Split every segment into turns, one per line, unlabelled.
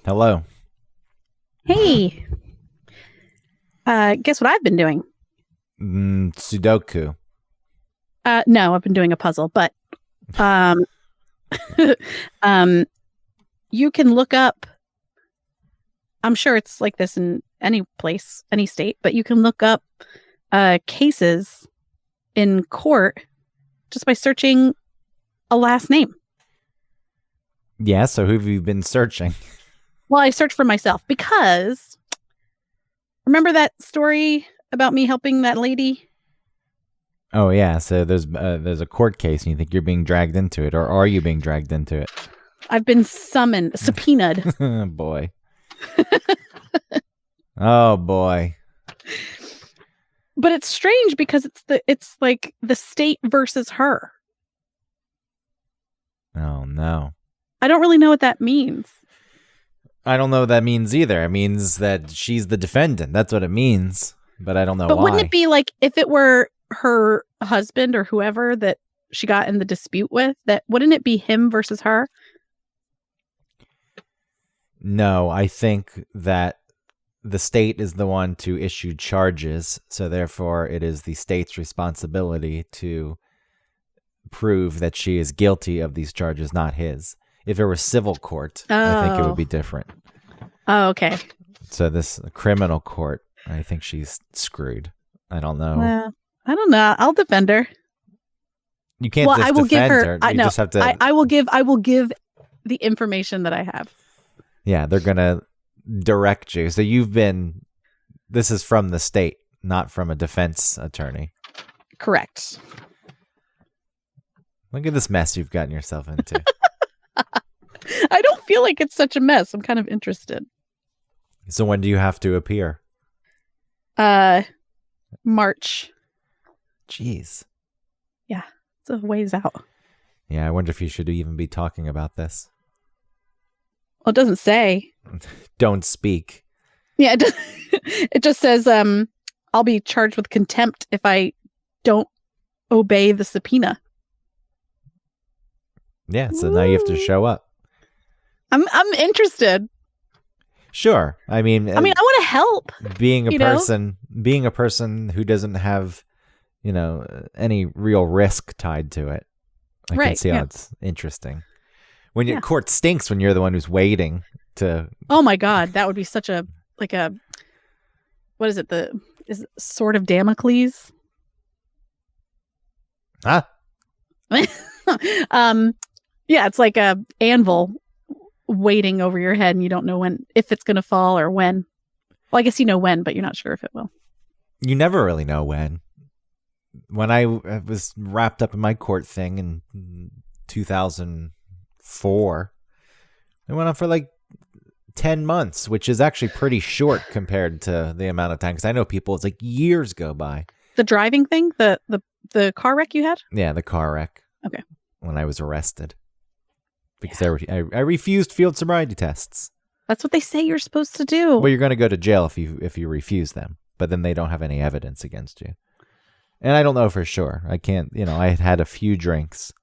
Hello.
Hey, guess what I've been doing?
Sudoku.
No, I've been doing a puzzle, but um, um, you can look up. I'm sure it's like this in any place, any state, but you can look up cases in court just by searching a last name.
Yeah, so who have you been searching?
Well, I searched for myself because remember that story about me helping that lady?
Oh, yeah, so there's a court case and you think you're being dragged into it, or are you being dragged into it?
I've been subpoenaed.
Oh, boy. Oh, boy.
But it's strange because it's like the state versus her.
Oh, no.
I don't really know what that means.
I don't know what that means either. It means that she's the defendant. That's what it means, but I don't know
But
why.
wouldn't it be like if it were her husband or whoever that she got in the dispute with, that wouldn't it be him versus her?
No, I think that the state is the one to issue charges, so therefore it is the state's responsibility to prove that she is guilty of these charges, not his. If it were civil court, I think it would be different.
Oh, okay.
So this criminal court, I think she's screwed. I don't know.
Well, I don't know. I'll defend her.
You can't
Well,
just
I will give
defend
her.
her.
I
You
know.
just have to.
I will give the information that I have.
Yeah, they're gonna direct you. So this is from the state, not from a defense attorney.
Correct.
Look at this mess you've gotten yourself into.
I don't feel like it's such a mess. I'm kind of interested.
So when do you have to appear?
March.
Jeez.
Yeah, it's a ways out.
Yeah, I wonder if you should even be talking about this.
Well, it doesn't say.
Don't speak.
Yeah, it just says I'll be charged with contempt if I don't obey the subpoena.
Yeah, so now you have to show up.
I'm interested.
Sure. I mean,
I want to help.
Being a person who doesn't have, any real risk tied to it. I can see how it's interesting. When your court stinks when you're the one who's waiting to.
Oh my God, that would be such a what is it? Is it Sword of Damocles?
Huh?
Yeah, it's like a anvil waiting over your head, and you don't know if it's going to fall or when. Well, I guess you know when, but you're not sure if it will.
You never really know when. When I was wrapped up in my court thing in 2004, it went on for like 10 months, which is actually pretty short compared to the amount of time. Because I know people, it's like years go by.
The driving thing, the car wreck you had?
Yeah, the car wreck.
Okay.
When I was arrested. Because I refused field sobriety tests.
That's what they say you're supposed to do.
Well, you're going to go to jail if you refuse them, but then they don't have any evidence against you. And I don't know for sure. I can't, I had a few drinks.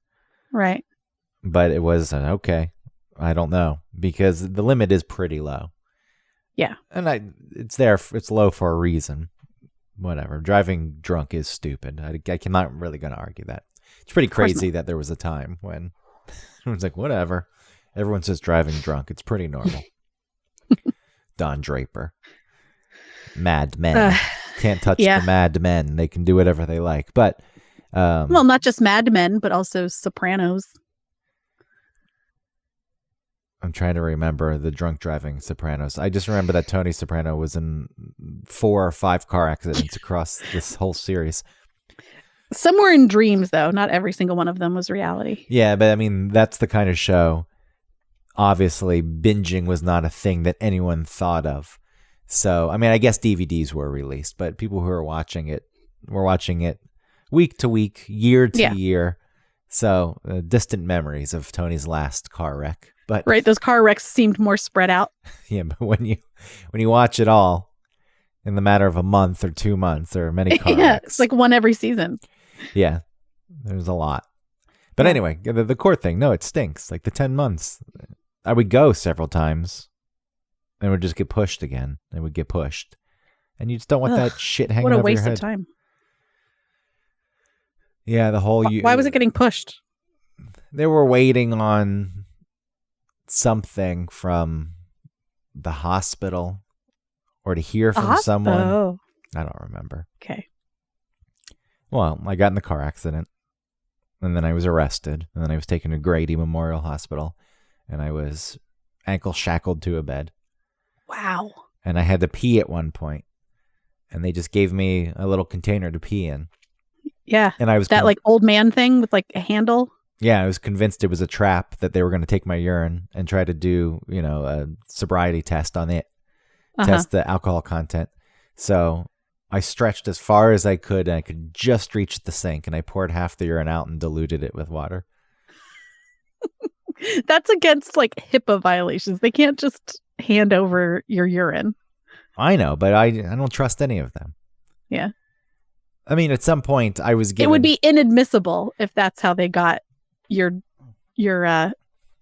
Right.
But it was okay. I don't know because the limit is pretty low.
Yeah.
And it's low for a reason. Whatever. Driving drunk is stupid. I cannot really going to argue that. It's pretty crazy that there was a time when everyone's like, whatever. Everyone's just driving drunk. It's pretty normal. Don Draper. Mad Men. Can't touch the Mad Men. They can do whatever they like. But
well, not just Mad Men, but also Sopranos.
I'm trying to remember the drunk driving Sopranos. I just remember that Tony Soprano was in 4 or 5 car accidents across this whole series.
Some were in dreams, though. Not every single one of them was reality.
Yeah, but I mean, that's the kind of show. Obviously, binging was not a thing that anyone thought of. So, I mean, I guess DVDs were released, but people who were watching it week to week, year to year. So, distant memories of Tony's last car wreck. But
right, those car wrecks seemed more spread out.
Yeah, but when you watch it all in the matter of a month or 2 months, there are many car wrecks.
It's like one every season.
Yeah, there's a lot. But anyway, the court thing, no, it stinks. Like the 10 months. I would go several times. and it would just get pushed again. It would get pushed. And you just don't want that shit hanging
What a
over your
waste
head.
of time.
Yeah, the whole...
Why was it getting pushed?
They were waiting on something from the hospital or to hear from someone.
Oh.
I don't remember.
Okay.
Well, I got in the car accident, and then I was arrested, and then I was taken to Grady Memorial Hospital, and I was ankle shackled to a bed.
Wow.
And I had to pee at one point, and they just gave me a little container to pee in.
Yeah.
And I was
that like old man thing with like a handle.
Yeah, I was convinced it was a trap, that they were going to take my urine and try to do, a sobriety test on it, test the alcohol content. So I stretched as far as I could, and I could just reach the sink, and I poured half the urine out and diluted it with water.
That's against like HIPAA violations. They can't just hand over your urine.
I know, but I don't trust any of them.
Yeah.
I mean, at some point I was given...
It would be inadmissible if that's how they got your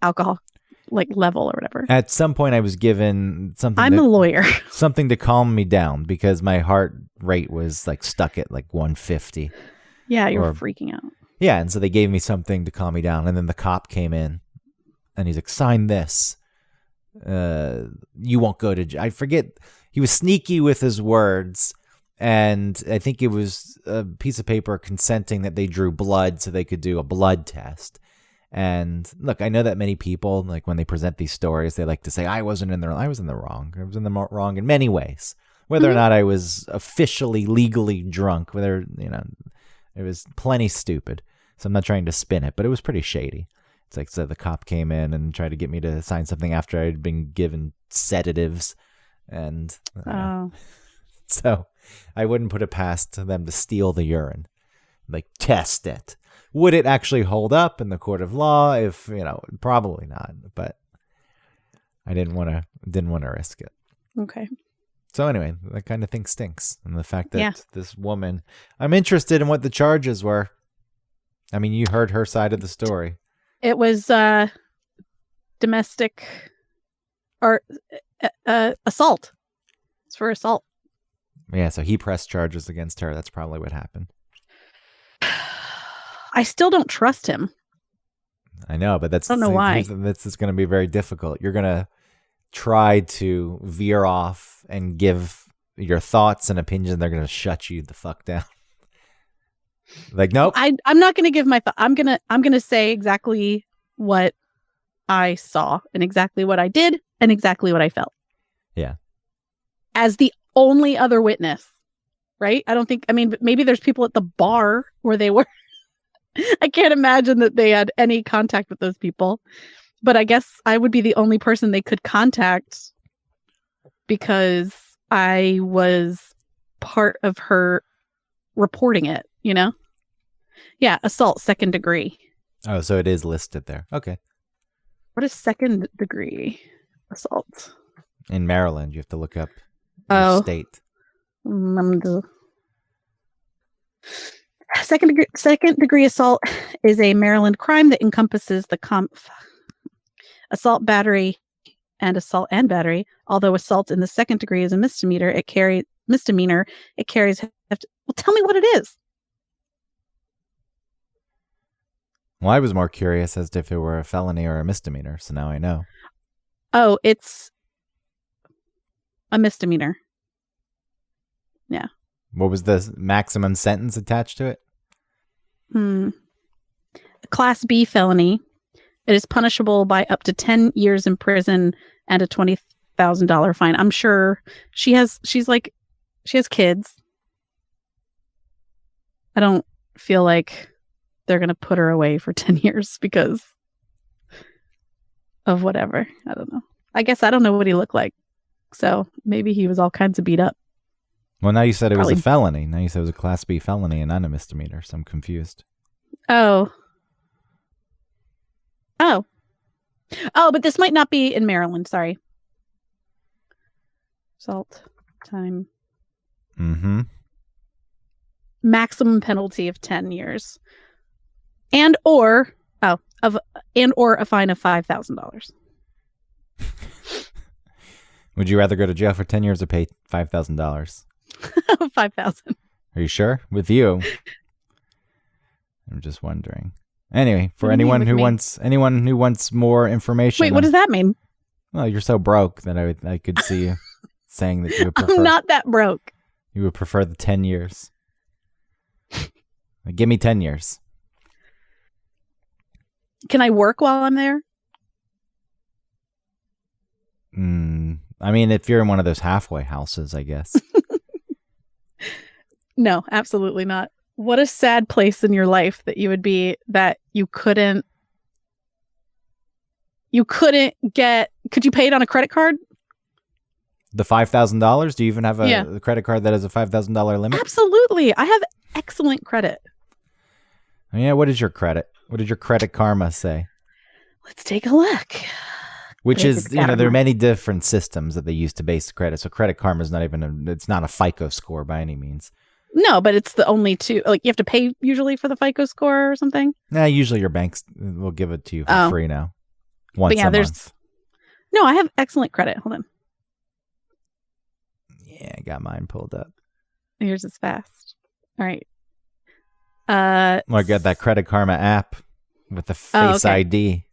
alcohol like level or whatever.
At some point I was given something...
I'm a lawyer.
Something to calm me down, because my heart rate was like stuck at like 150.
Yeah, you're freaking out.
Yeah, and so they gave me something to calm me down, and then the cop came in, and he's like, sign this. You won't go to jail. I forget. He was sneaky with his words, and I think it was a piece of paper consenting that they drew blood so they could do a blood test. And look, I know that many people, like when they present these stories, they like to say, I was in the wrong. I was in the wrong in many ways. Whether or not I was officially, legally drunk, whether, it was plenty stupid. So I'm not trying to spin it, but it was pretty shady. It's like, so the cop came in and tried to get me to sign something after I'd been given sedatives. And so I wouldn't put it past them to steal the urine, like test it. Would it actually hold up in the court of law? If, probably not, but I didn't want to risk it.
Okay.
So anyway, that kind of thing stinks. And the fact that this woman, I'm interested in what the charges were. I mean, you heard her side of the story.
It was domestic or assault. It's for assault.
Yeah, so he pressed charges against her. That's probably what happened.
I still don't trust him.
I know, but I
don't know why.
This is going to be very difficult. You're going to try to veer off and give your thoughts and opinions. They're going to shut you the fuck down. Like, nope.
I'm not going to give my thought. I'm going to say exactly what I saw and exactly what I did and exactly what I felt.
Yeah.
As the only other witness, right? But maybe there's people at the bar where they were. I can't imagine that they had any contact with those people, but I guess I would be the only person they could contact because I was part of her reporting it, Yeah, assault, second degree.
Oh, so it is listed there. Okay.
What is second degree assault?
In Maryland, you have to look up the state.
Second degree assault is a Maryland crime that encompasses the assault, battery, and assault and battery. Although assault in the second degree is a misdemeanor, it carries. Well, tell me what it is.
Well, I was more curious as to if it were a felony or a misdemeanor, so now I know.
Oh, it's a misdemeanor. Yeah.
What was the maximum sentence attached to it?
Class B felony. It is punishable by up to 10 years in prison and a $20,000 fine. I'm sure she has kids. I don't feel like they're going to put her away for 10 years because of whatever. I don't know. I guess I don't know what he looked like. So maybe he was all kinds of beat up.
Well, now you said it was a felony. Now you said it was a Class B felony and not a misdemeanor, so I'm confused.
Oh, but this might not be in Maryland. Sorry. Assault time.
Mm-hmm.
Maximum penalty of 10 years. And or a fine of $5,000.
Would you rather go to jail for 10 years or pay $5,000?
5,000.
Are you sure? With you? I'm just wondering. Anyway, for
What do you mean
anyone
with
who
me?
wants more information.
Wait, what does that mean?
Well, you're so broke that I could see you saying that you would prefer
I'm not that broke.
you would prefer the 10 years. Give me 10 years.
Can I work while I'm there?
I mean, if you're in one of those halfway houses, I guess.
No, absolutely not. What a sad place in your life that you would be that you couldn't get. Could you pay it on a credit card?
The $5,000? Do you even have
Yeah.
a credit card that has a $5,000 limit?
Absolutely. I have excellent credit.
Yeah, what is your credit? What did your Credit Karma say?
Let's take a look.
Which
Credit
is, there are
Karma.
many different systems that they use to base credit. So Credit Karma is not even it's not a FICO score by any means.
No, but it's the only two. Like you have to pay usually for the FICO score or something.
Nah, usually your banks will give it to you for
Oh.
free now. Once
But yeah,
a month.
No, I have excellent credit. Hold on.
Yeah, I got mine pulled up.
Yours is fast. All right.
Well, I got that Credit Karma app with the
Oh,
Face
okay.
ID.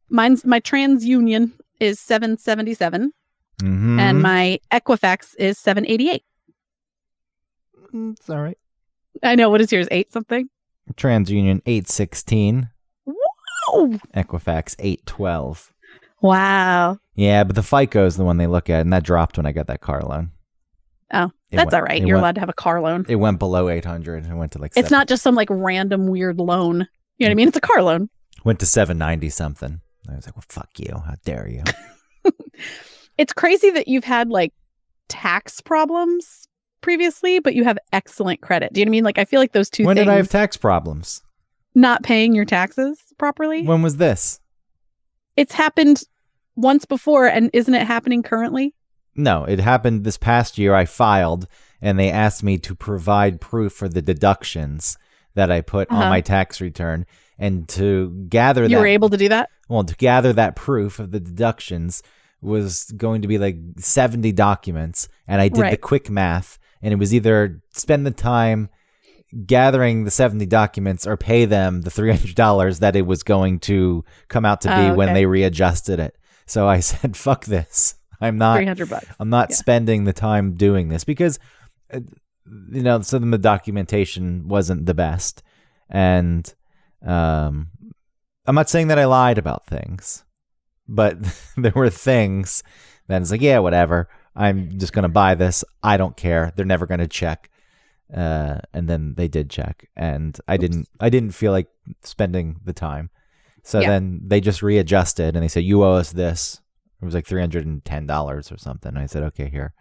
My TransUnion is 777
Mm-hmm.
and my Equifax is 788.
It's all right.
I know. What is yours? 8 something?
TransUnion 816.
Whoa!
Equifax 812.
Wow.
Yeah, but the FICO is the one they look at, and that dropped when I got that car loan.
Oh,
It
that's
went-
all right.
it
You're
went-
allowed to have a car loan.
It went below 800 and went to like
It's not just some like random weird loan. You know what I mean? It's a car loan.
went to 790 something. I was like, well, fuck you. How dare you?
It's crazy that you've had like tax problems previously, but you have excellent credit. Do you know what I mean? Like, I feel like those two
When
things,
did I have tax problems?
not paying your taxes properly,
When was this?
it's happened once before. And isn't it happening currently?
No, it happened this past year. I filed and they asked me to provide proof for the deductions that I put on
Uh-huh.
my tax return. And to gather
You
that,
were able to do that?
well, to gather that proof of the deductions was going to be like 70 documents. And I did the
Right.
quick math, and it was either spend the time gathering the 70 documents or pay them the $300 that it was going to come out to be
Oh,
when
okay.
they readjusted it. So I said, fuck this. I'm not
$300.
I'm not
Yeah.
spending the time doing this because, so the documentation wasn't the best. And I'm not saying that I lied about things, but there were things that it's like, yeah, whatever. I'm just going to buy this. I don't care. They're never going to check. And then they did check, and I didn't feel like spending the time. So
Yeah.
then they just readjusted and they said, you owe us this. It was like $310 or something. And I said, okay, here.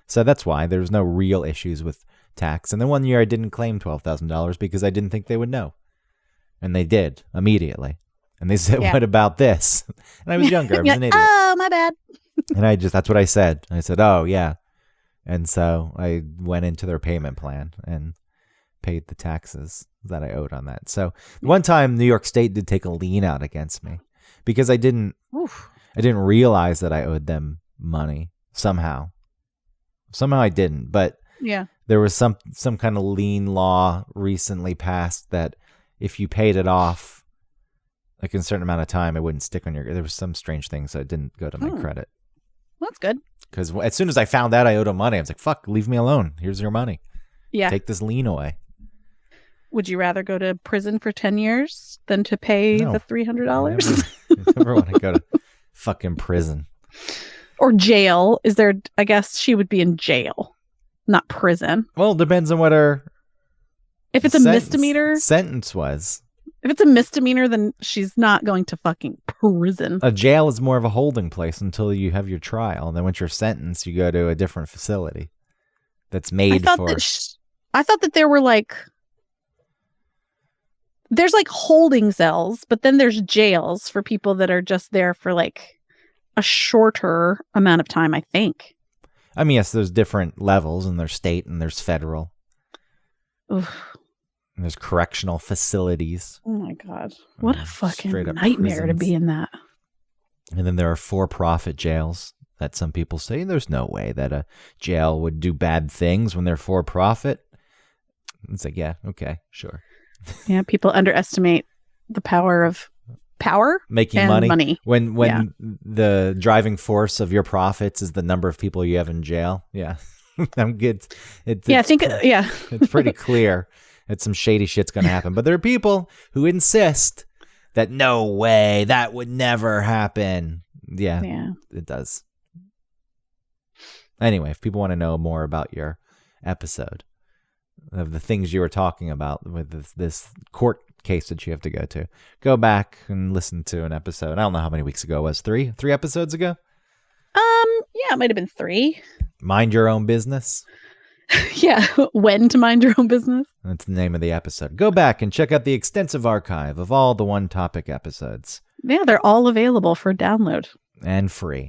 So that's why there was no real issues with tax. And then one year I didn't claim $12,000 because I didn't think they would know. And they did immediately. And they said,
Yeah.
what about this? And I was younger. I was
You're
an
like,
idiot.
oh, my bad.
And that's what I said. I said, oh, yeah. And so I went into their payment plan and paid the taxes that I owed on that. So one time New York State did take a lien out against me because I didn't
Oof.
realize that I owed them money somehow. Somehow I didn't, but
Yeah.
there was some kind of lien law recently passed that if you paid it off like in a certain amount of time, it wouldn't stick on your. There was some strange thing, so it didn't go to my credit.
Well, that's good.
Because as soon as I found out I owed him money, I was like, "Fuck, leave me alone. Here's your money.
Yeah.
Take this lien away."
Would you rather go to prison for 10 years than to pay
No.
the $300?
I never want to go to fucking prison.
Or jail? Is there, I guess she would be in jail, not prison.
Well, it depends on what her
If it's a misdemeanor,
sentence was.
if it's a misdemeanor, then she's not going to fucking prison.
A jail is more of a holding place until you have your trial. And then once you're sentenced, you go to a different facility that's made for.
I thought that there were like, there's like holding cells, but then there's jails for people that are just there for like a shorter amount of time, I think.
I mean, yes, there's different levels, and there's state and there's federal.
Oof.
And there's correctional facilities.
Oh my God. What a fucking
Straight up
nightmare to
prisons.
be in that.
And then there are for-profit jails that some people say there's no way that a jail would do bad things when they're for profit. It's like, yeah, okay, sure.
Yeah, people underestimate the power of power
Making
and
money. When the driving force of your profits is the number of people you have in jail. Yeah. I'm good. It's pretty clear that some shady shit's going to happen. But there are people who insist that no way, that would never happen. Yeah, it does. Anyway, if people want to know more about your episode of the things you were talking about with this court case that you have to go back and listen to an episode. I don't know how many weeks ago it was. Three episodes ago?
Yeah, it might have been 3.
Mind Your Own Business.
Yeah, when to mind your own business.
That's the name of the episode. Go back and check out the extensive archive of all the One Topic episodes.
Yeah, they're all available for download.
And free.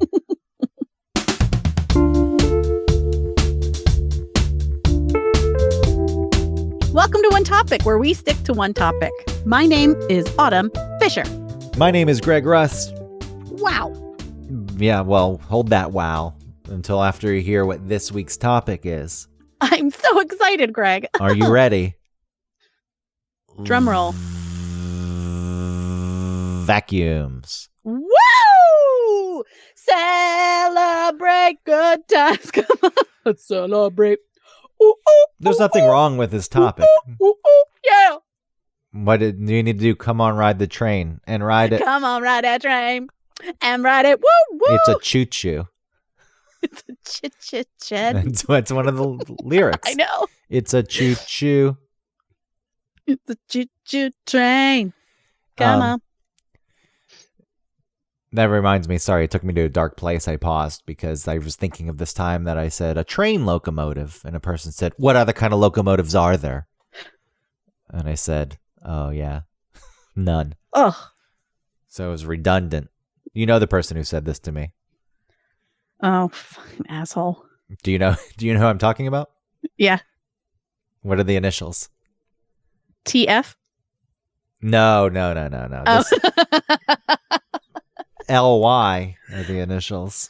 Welcome to One Topic, where we stick to one topic. My name is Autumn Fisher.
My name is Greg Russ.
Wow.
Yeah, well, hold that wow until after you hear what this week's topic is.
I'm so excited, Greg.
Are you ready?
Drum roll.
Vacuums.
Woo! Celebrate good times. Come on. Let's celebrate. Ooh, ooh,
There's nothing wrong with this topic.
Yeah.
What do you need to do? Come on, ride the train and ride it.
Come on, ride that train and ride it. Woo, woo.
It's a choo-choo.
It's a chit-chit-chat.
That's one of the lyrics.
I know.
It's a choo-choo.
It's a choo-choo train. Come on.
That reminds me, sorry, it took me to a dark place. I paused because I was thinking of this time that I said a train locomotive, and a person said, what other kind of locomotives are there? And I said, oh, yeah, none.
Ugh.
So it was redundant. You know the person who said this to me.
Oh, fucking asshole.
Do you know who I'm talking about?
Yeah.
What are the initials?
TF?
No.
Oh.
LY are the initials.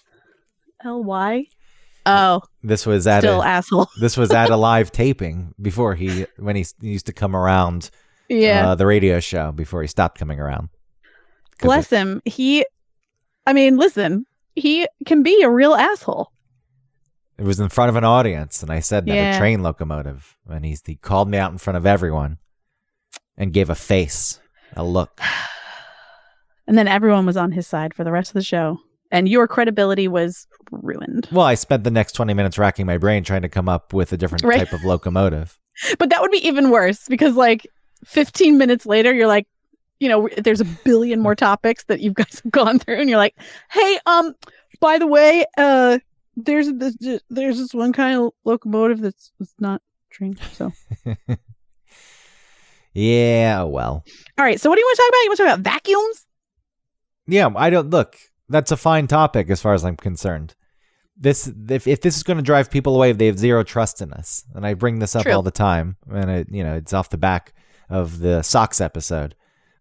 LY? Oh.
This was
asshole.
This was at a live taping when he used to come around the radio show before he stopped coming around.
Bless him. Listen, he can be a real asshole.
It was in front of an audience, and I said that a train locomotive, and he called me out in front of everyone and gave a face, a look.
And then everyone was on his side for the rest of the show, and your credibility was ruined.
Well, I spent the next 20 minutes racking my brain trying to come up with a different type of locomotive.
But that would be even worse because 15 minutes later, you're like, there's a billion more topics that you guys have gone through, and you're like, hey, by the way, there's this one kind of locomotive that's not train. So
yeah, well.
All right. So what do you want to talk about? You want to talk about vacuums?
Yeah, I don't look. That's a fine topic as far as I'm concerned. If this is going to drive people away, they have zero trust in us, and I bring this up all the time, and it's off the back of the socks episode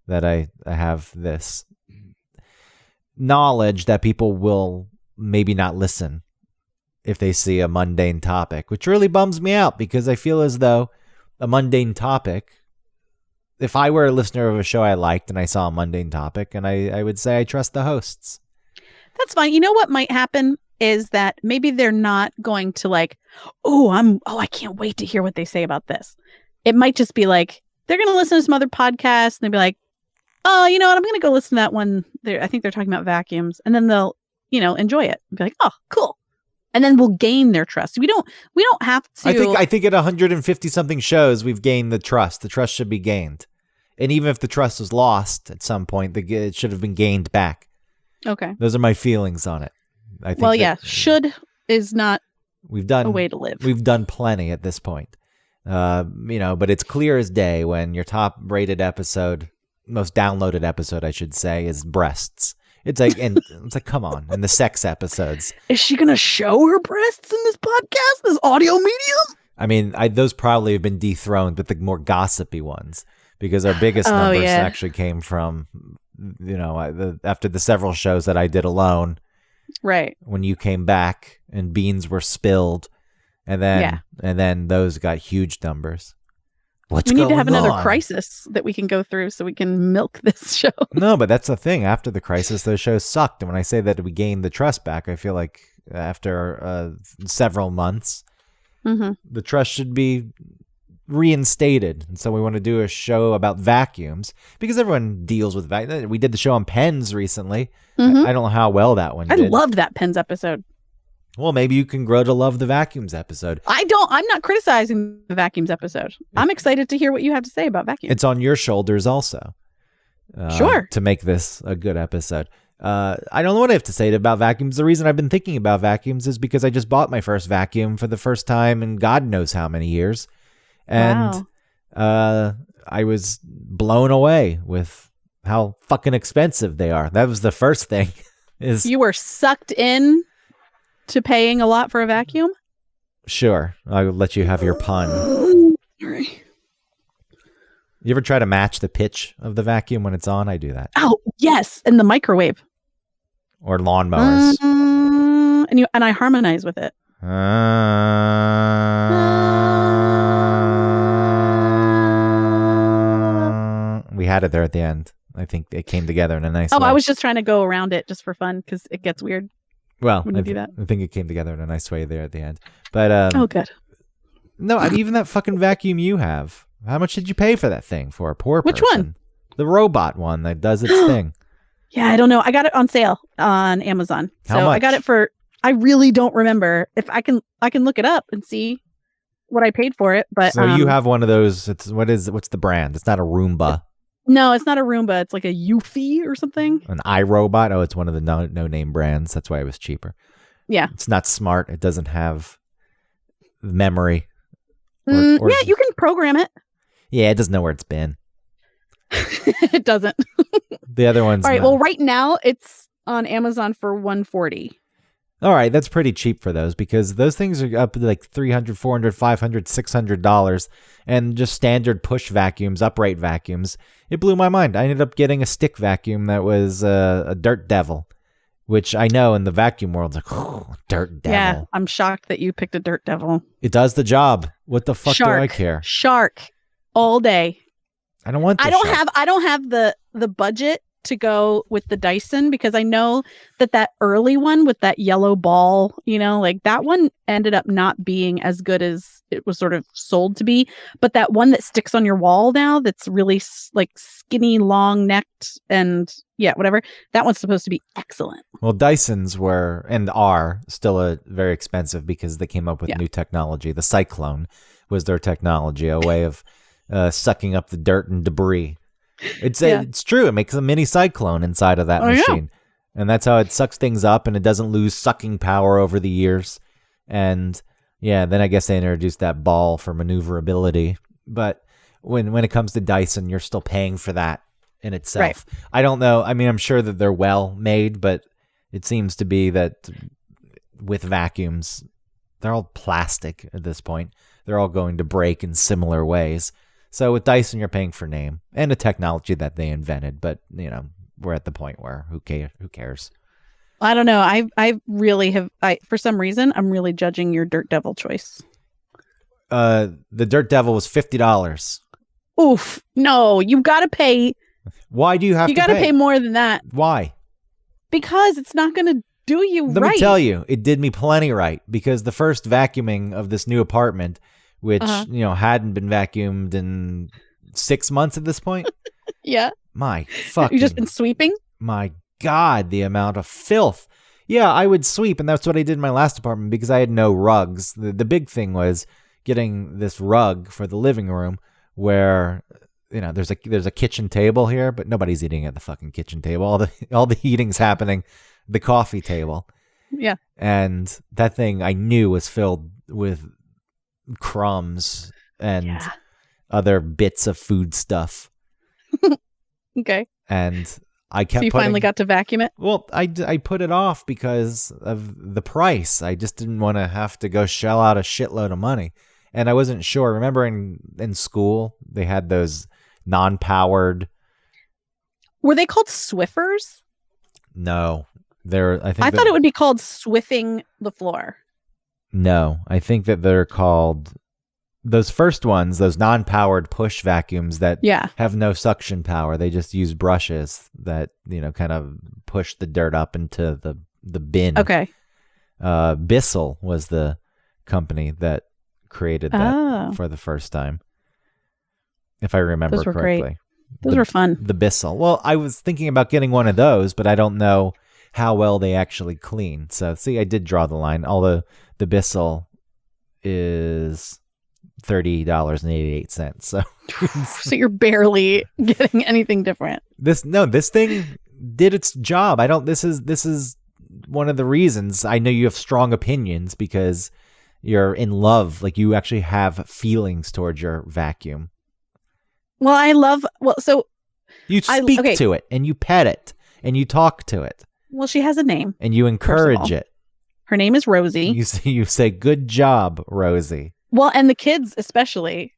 that I have this knowledge that people will maybe not listen if they see a mundane topic, which really bums me out because I feel as though a mundane topic, if I were a listener of a show I liked and I saw a mundane topic, and I would say I trust the hosts.
That's fine. You know what might happen is that maybe they're not going to I can't wait to hear what they say about this. It might just be like, they're going to listen to some other podcasts and they'll be like, oh, you know what? I'm going to go listen to that one. I think they're talking about vacuums, and then they'll, enjoy it. Be like, oh, cool. And then we'll gain their trust. We don't have to.
I think at 150 something shows, we've gained the trust. The trust should be gained. And even if the trust was lost at some point, it should have been gained back.
Okay.
Those are my feelings on it. I think
should is not a way to live.
We've done plenty at this point. But it's clear as day when your top rated episode, most downloaded episode, I should say, is breasts. It's like, come on. And the sex episodes.
Is she going to show her breasts in this podcast, this audio medium?
I mean, those probably have been dethroned, but the more gossipy ones, because our biggest numbers actually came from, after the several shows that I did alone,
Right.
when you came back and beans were spilled, and then those got huge numbers. What's
we need
going
to have another
on?
crisis that we can go through so we can milk this show.
No, but that's the thing. After the crisis, those shows sucked. And when I say that we gained the trust back, I feel like after several months, the trust should be reinstated. And so we want to do a show about vacuums because everyone deals with vacuums. We did the show on pens recently. I don't know how well that one
I
did.
loved that pens episode.
Well, maybe you can grow to love the vacuums episode.
I'm not criticizing the vacuums episode. I'm excited to hear what you have to say about vacuums.
It's on your shoulders also.
Sure.
To make this a good episode. I don't know what I have to say about vacuums. The reason I've been thinking about vacuums is because I just bought my first vacuum for the first time in God knows how many years. And I was blown away with how fucking expensive they are. That was the first thing.
You were sucked in to paying a lot for a vacuum?
Sure. I'll let you have your pun.
All right.
You ever try to match the pitch of the vacuum when it's on? I do that.
Oh, yes. In the microwave.
Or lawnmowers.
And I harmonize with it.
We had it there at the end. I think it came together in a nice way.
I was just trying to go around it just for fun because it gets weird.
Well,
when you do that.
I think it came together in a nice way there at the end. But
good.
No, even that fucking vacuum you have. How much did you pay for that thing for a poor person?
Which one?
The robot one that does its thing.
Yeah, I don't know. I got it on sale on Amazon.
How much?
I got it for. I really don't remember. If I can look it up and see what I paid for it. But
so you have one of those. What's the brand? It's not a Roomba.
No, it's not a Roomba. It's like a Eufy or something.
An iRobot. Oh, it's one of the no name brands. That's why it was cheaper.
Yeah.
It's not smart. It doesn't have memory.
Yeah, you can program it.
Yeah, it doesn't know where it's been.
It doesn't.
The other one's
all right. Well, right now it's on Amazon for $140.
All right, that's pretty cheap for those because those things are up to like $300, $400, $500, $600, and just standard push vacuums, upright vacuums. It blew my mind. I ended up getting a stick vacuum that was a Dirt Devil, which I know in the vacuum world is like, oh, Dirt Devil.
Yeah, I'm shocked that you picked a Dirt Devil.
It does the job. What the fuck do I care?
Shark all day.
I don't want.
I don't have the budget to go with the Dyson because I know that early one with that yellow ball, like that one ended up not being as good as it was sort of sold to be. But that one that sticks on your wall now, that's really like skinny, long necked, and whatever. That one's supposed to be excellent.
Well, Dysons were and are still very expensive because they came up with new technology. The Cyclone was their technology, a way of sucking up the dirt and debris. It's true. It makes a mini cyclone inside of that machine. And that's how it sucks things up and it doesn't lose sucking power over the years. And then I guess they introduced that ball for maneuverability. But when it comes to Dyson, you're still paying for that in itself. Right. I don't know. I mean, I'm sure that they're well made, but it seems to be that with vacuums, they're all plastic at this point. They're all going to break in similar ways. So with Dyson, you're paying for name and a technology that they invented, but we're at the point where who cares?
I don't know. I really have. For some reason, I'm really judging your Dirt Devil choice.
The Dirt Devil was $50.
Oof! No, you got to pay.
Why do you have?
You got to pay more than that.
Why?
Because it's not going to do you right.
Let me tell you, it did me plenty right because the first vacuuming of this new apartment, which hadn't been vacuumed in 6 months at this point.
Yeah.
My fucking.
You just been sweeping?
My God, the amount of filth. Yeah, I would sweep, and that's what I did in my last apartment because I had no rugs. The big thing was getting this rug for the living room where there's a kitchen table here, but nobody's eating at the fucking kitchen table. All the eating's happening at the coffee table.
Yeah.
And that thing I knew was filled with crumbs and other bits of food stuff.
Okay.
And I kept.
So you finally got to vacuum it?
Well, I put it off because of the price. I just didn't want to have to go shell out a shitload of money, and I wasn't sure. Remember in school they had those non-powered.
Were they called Swiffers?
No, I
I thought it would be called Swiffing the Floor.
No, I think that they're called those first ones, those non-powered push vacuums that have no suction power. They just use brushes that, kind of push the dirt up into the bin.
Okay.
Bissell was the company that created that for the first time, if I remember
those were
correctly.
Great. Those were fun.
The Bissell. Well, I was thinking about getting one of those, but I don't know how well they actually clean. So, see, I did draw the line. Although the Bissell is $30.88. So,
so you're barely getting anything different.
This thing did its job. This is one of the reasons I know you have strong opinions, because you're in love. Like, you actually have feelings towards your vacuum.
Well, so
you speak to it and you pet it and you talk to it.
Well, she has a name
and you encourage it.
Her name is Rosie.
You say, good job, Rosie.
Well, and the kids especially,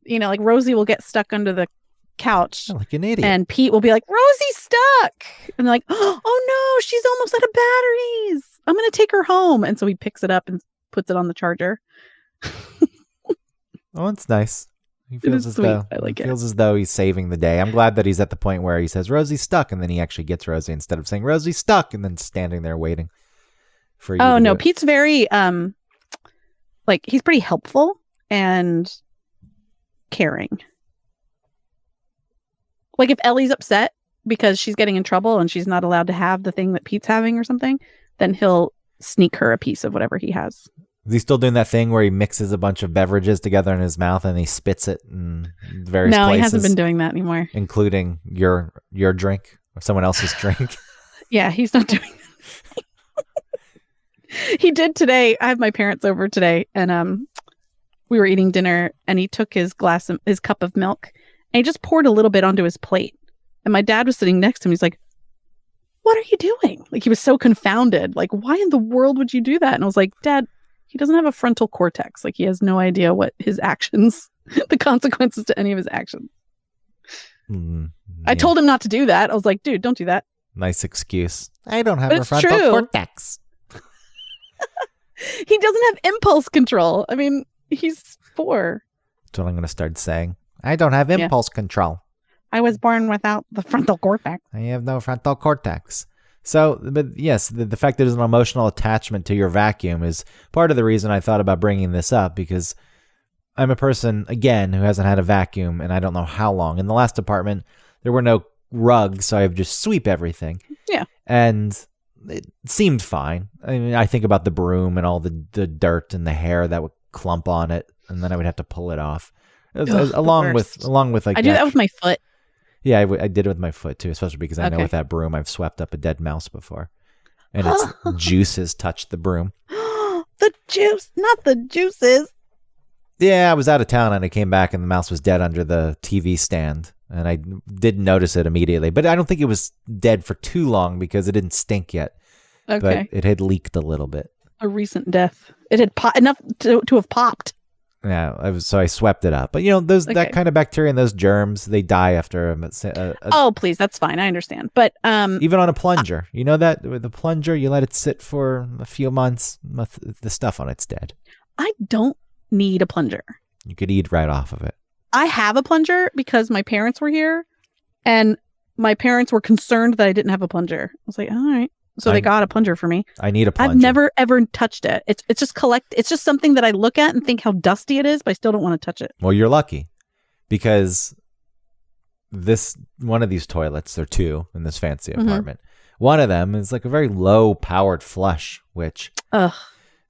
like Rosie will get stuck under the couch
like an idiot,
and Pete will be like, Rosie's stuck, and they're like, oh no, she's almost out of batteries. I'm gonna take her home. And so he picks it up and puts it on the charger.
Oh, it's nice. He feels as though he's saving the day. I'm glad that he's at the point where he says Rosie's stuck, and then he actually gets Rosie instead of saying Rosie's stuck and then standing there waiting for you. Oh no,
Pete's very he's pretty helpful and caring. Like if Ellie's upset because she's getting in trouble and she's not allowed to have the thing that Pete's having or something, then he'll sneak her a piece of whatever he has.
Is he still doing that thing where he mixes a bunch of beverages together in his mouth and he spits it in various places?
No, he hasn't been doing that anymore.
Including your drink or someone else's drink?
Yeah, he's not doing that. He did today. I have my parents over today, and we were eating dinner, and he took his cup of milk, and he just poured a little bit onto his plate. And my dad was sitting next to him. He's like, what are you doing? Like, he was so confounded. Like, why in the world would you do that? And I was like, Dad, he doesn't have a frontal cortex. Like, he has no idea what his actions, the consequences to any of his actions.
Yeah.
I told him not to do that. I was like, dude, don't do that.
Nice excuse. I don't have a frontal cortex.
He doesn't have impulse control. I mean, he's 4.
That's what I'm going to start saying. I don't have impulse control.
I was born without the frontal cortex.
I have no frontal cortex. So, but yes, the fact that there's an emotional attachment to your vacuum is part of the reason I thought about bringing this up, because I'm a person, again, who hasn't had a vacuum and I don't know how long. In the last apartment, there were no rugs, so I would just sweep everything.
Yeah.
And it seemed fine. I mean, I think about the broom and all the dirt and the hair that would clump on it, and then I would have to pull it off. Along with like,
I do that with my foot.
Yeah, I did it with my foot too, especially because I know with that broom I've swept up a dead mouse before, and its juices touched the broom.
The juice, not the juices.
Yeah, I was out of town and I came back and the mouse was dead under the TV stand, and I didn't notice it immediately. But I don't think it was dead for too long because it didn't stink yet.
Okay,
but it had leaked a little bit.
A recent death. It had enough to have popped.
Yeah, so I swept it up. But that kind of bacteria and those germs, they die after
oh, please, that's fine. I understand. But
even on a plunger, you know that with the plunger, you let it sit for a few months, the stuff on it's dead.
I don't need a plunger.
You could eat right off of it.
I have a plunger because my parents were here, and my parents were concerned that I didn't have a plunger. I was like, all right. So they got a plunger for me.
I need a plunger.
I've never ever touched it. It's just It's just something that I look at and think how dusty it is, but I still don't want to touch it.
Well, you're lucky, because one of these toilets, there are 2 in this fancy apartment. One of them is like a very low powered flush, which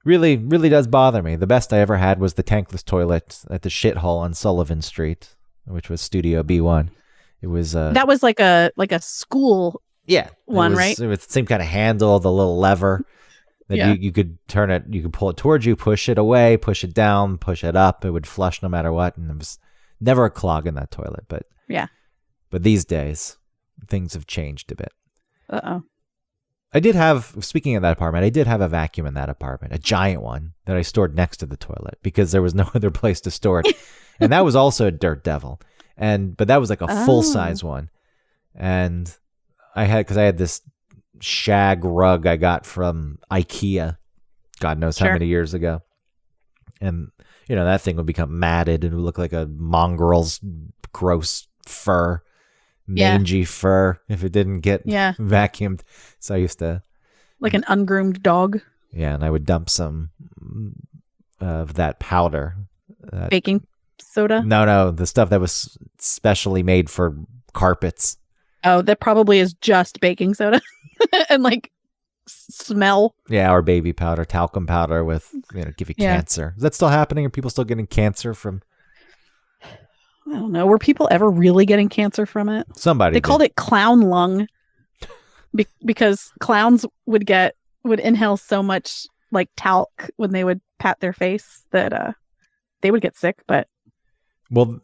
really, really does bother me. The best I ever had was the tankless toilet at the shithole on Sullivan Street, which was Studio B1. It was
that was like a school.
Yeah,
right?
It was the same kind of handle, the little lever that you could turn it, you could pull it towards you, push it away, push it down, push it up. It would flush no matter what, and it was never a clog in that toilet. But these days, things have changed a bit. Speaking of that apartment, I did have a vacuum in that apartment, a giant one that I stored next to the toilet because there was no other place to store it, and that was also a dirt devil, but that was like a full size one, and I had this shag rug I got from IKEA, God knows how
Sure.
many years ago. And, that thing would become matted and it would look like a mongrel's gross fur,
Yeah.
mangy fur, if it didn't get
Yeah.
vacuumed. So I used to,
Like an ungroomed dog.
and I would dump some of that powder.
Baking soda.
No, the stuff that was specially made for carpets.
Oh, that probably is just baking soda and like smell.
Yeah, or baby powder, talcum powder with, give you
Yeah.
cancer. Is that still happening? Are people still getting cancer from
I don't know. Were people ever really getting cancer from it?
somebody?
They called it clown lung because clowns would inhale so much like talc when they would pat their face that they would get sick. But
Well,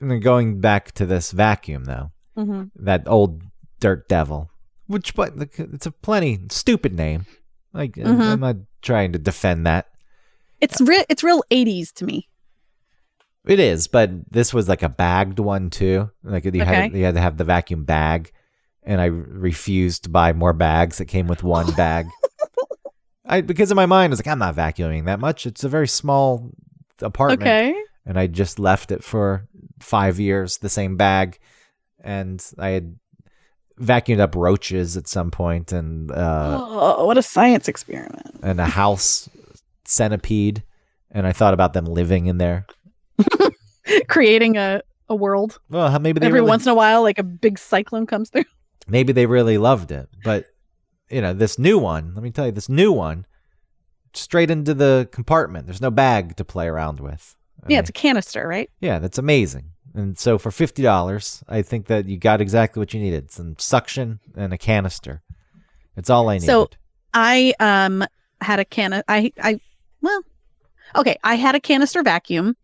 and then going back to this vacuum, though, that old dirt devil, but it's a plenty stupid name. Like, I'm not trying to defend that.
it's real 80s to me.
It is, but this was like a bagged one too. Like you had to have the vacuum bag, and I refused to buy more bags. It came with one bag. Because in my mind, I was like, I'm not vacuuming that much. It's a very small apartment.
Okay.
And I just left it for 5 years, the same bag. And I had vacuumed up roaches at some point and
what a science experiment.
and a house centipede. And I thought about them living in there.
Creating a world.
Well, maybe they
Every
really,
once in a while, like a big cyclone comes through.
maybe they really loved it. But, this new one, let me tell you, this new one, straight into the compartment. There's no bag to play around with.
Yeah, it's a canister, right?
Yeah, that's amazing. And so for $50, I think that you got exactly what you needed. Some suction and a canister. It's all I needed.
So I had a I had a canister vacuum.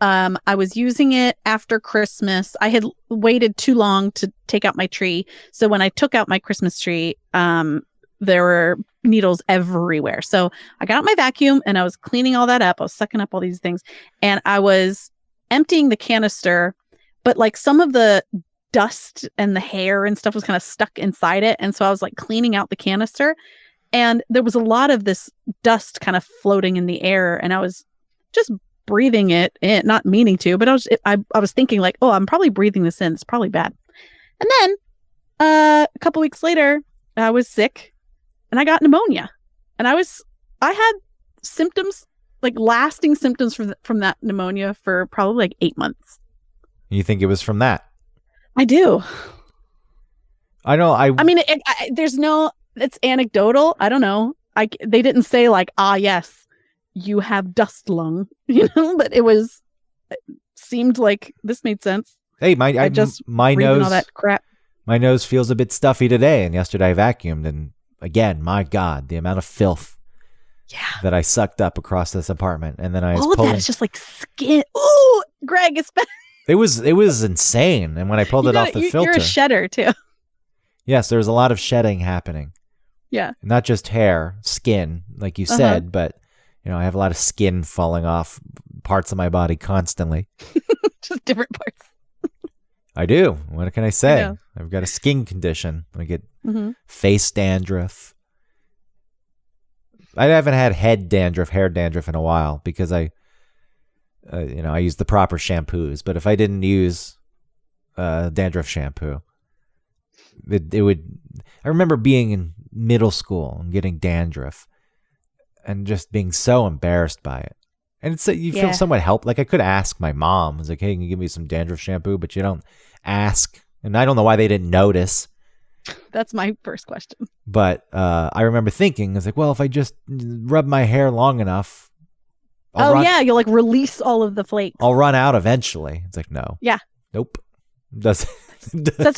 I was using it after Christmas. I had waited too long to take out my tree. So when I took out my Christmas tree, there were needles everywhere. So I got out my vacuum and I was cleaning all that up. I was sucking up all these things and I was emptying the canister, but like some of the dust and the hair and stuff was kind of stuck inside it. And so I was like cleaning out the canister and there was a lot of this dust kind of floating in the air. And I was just breathing it in, not meaning to, but I was thinking like, oh, I'm probably breathing this in. It's probably bad. And then a couple weeks later, I was sick and I got pneumonia. And I had symptoms, like lasting symptoms from that pneumonia for probably like 8 months.
You think it was from that?
I do.
I know.
I mean, it's anecdotal. I don't know. They didn't say like, yes, you have dust lung, but it seemed like this made sense.
Hey, my nose,
all that crap.
My nose feels a bit stuffy today, and yesterday I vacuumed, and again, my God, the amount of filth that I sucked up across this apartment, and then I was
all of that is just like skin. Ooh, Greg, it's been.
It was insane, and when I pulled it off the filter,
you're a shedder too.
Yes, there was a lot of shedding happening.
Yeah,
not just hair, skin, like you said, but I have a lot of skin falling off parts of my body constantly.
Just different parts.
I do. What can I say?
I know.
I've got a skin condition. I get face dandruff. I haven't had hair dandruff in a while because I use the proper shampoos. But if I didn't use dandruff shampoo, it would. I remember being in middle school and getting dandruff, and just being so embarrassed by it. And you feel somewhat helped. Like I could ask my mom. I was like, "Hey, can you give me some dandruff shampoo?" But you don't ask, and I don't know why they didn't notice.
That's my first question.
But I remember thinking, I was like, well, if I just rub my hair long enough, you'll like release all of the flakes. I'll run out eventually. It's like, no.
Yeah.
Nope.
That's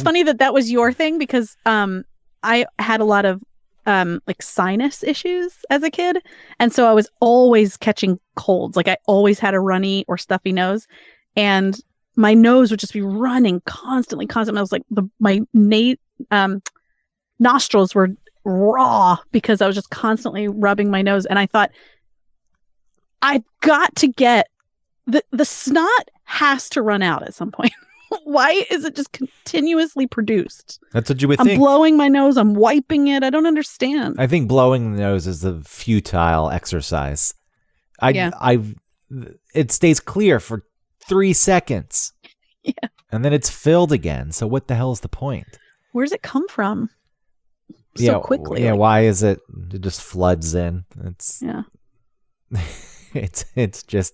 funny that was your thing because I had a lot of like sinus issues as a kid. And so I was always catching colds. Like I always had a runny or stuffy nose. And my nose would just be running constantly. I was like, my nostrils were raw because I was just constantly rubbing my nose. And I thought, I've got to get the snot has to run out at some point. Why is it just continuously produced?
That's what you would
I'm
think.
blowing my nose. I'm wiping it. I don't understand.
I think blowing the nose is a futile exercise.
Yeah.
It stays clear for 3 seconds.
Yeah.
And then it's filled again. So what the hell is the point?
Where's it come so quickly?
Yeah, why is it just floods in? It's
Yeah.
it's just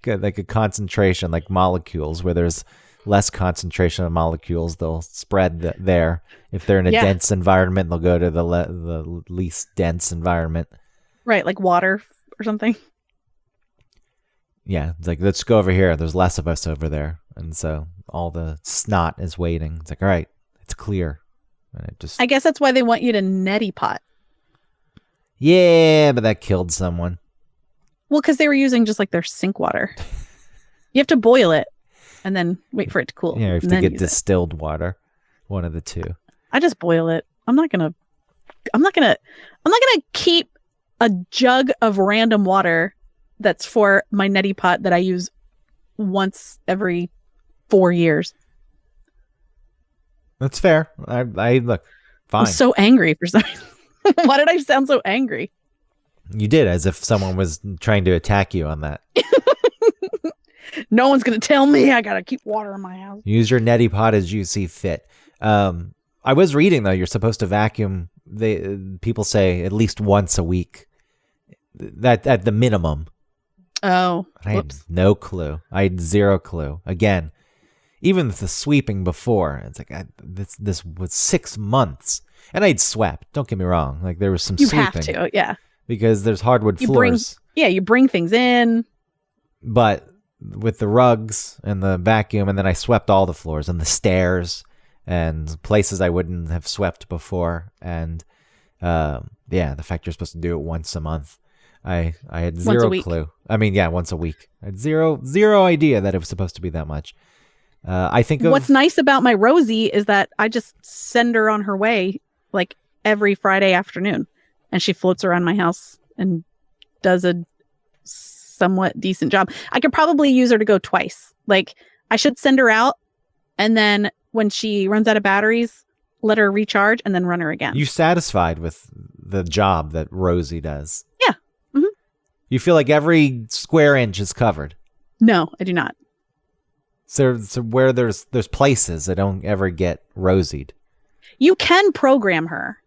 like a concentration, like molecules, where there's less concentration of molecules, they'll spread there. If they're in a dense environment, they'll go to the least dense environment.
Right, like water or something.
Yeah, it's like, let's go over here. There's less of us over there. And so all the snot is waiting. It's like, all right, it's clear. And it just...
I guess that's why they want you to neti pot.
Yeah, but that killed someone.
Well, because they were using just like their sink water. You have to boil it and then wait for it to cool.
Yeah, you have to get distilled water. One of the two.
I just boil it. I'm not gonna keep a jug of random water that's for my neti pot that I use once every 4 years.
That's fair. I look fine.
I'm so angry for some reason. Why did I sound so angry?
You did, as if someone was trying to attack you on that.
No one's gonna tell me I gotta keep water in my house.
Use your neti pot as you see fit. I was reading though, you're supposed to vacuum. People say at least once a week. That at the minimum.
Oh,
I had no clue. I had zero clue. Again, even with the sweeping before, it's like this was 6 months, and I'd swept. Don't get me wrong. Like there was some
you
sweeping.
have to, yeah.
Because there's hardwood floors.
You bring things in.
But with the rugs and the vacuum, and then I swept all the floors and the stairs and places I wouldn't have swept before. And the fact you're supposed to do it once a month. I had zero clue. I mean, yeah, once a week. I had zero idea that it was supposed to be that much. I think
what's nice about my Rosie is that I just send her on her way like every Friday afternoon, and she floats around my house and does a somewhat decent job. I could probably use her to go twice. Like I should send her out, and then when she runs out of batteries, let her recharge and then run her again.
You satisfied with the job that Rosie does?
Yeah. Mm-hmm.
You feel like every square inch is covered?
No, I do not.
So where there's places that don't ever get rosied.
You can program her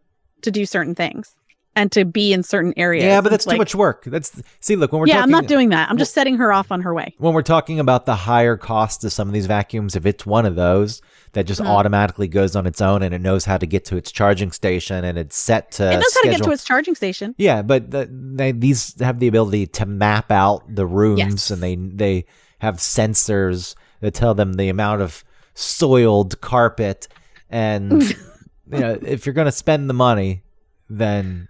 to do certain things and to be in certain areas.
Yeah, but that's too much work. Look, when we're talking...
I'm not doing that. I'm just setting her off on her way.
When we're talking about the higher cost of some of these vacuums, if it's one of those that just automatically goes on its own and it knows how to get to its charging station and it's set to...
It knows how to get to its charging station.
Yeah, but these have the ability to map out the rooms,
yes.
And they have sensors that tell them the amount of soiled carpet. And if you're going to spend the money, then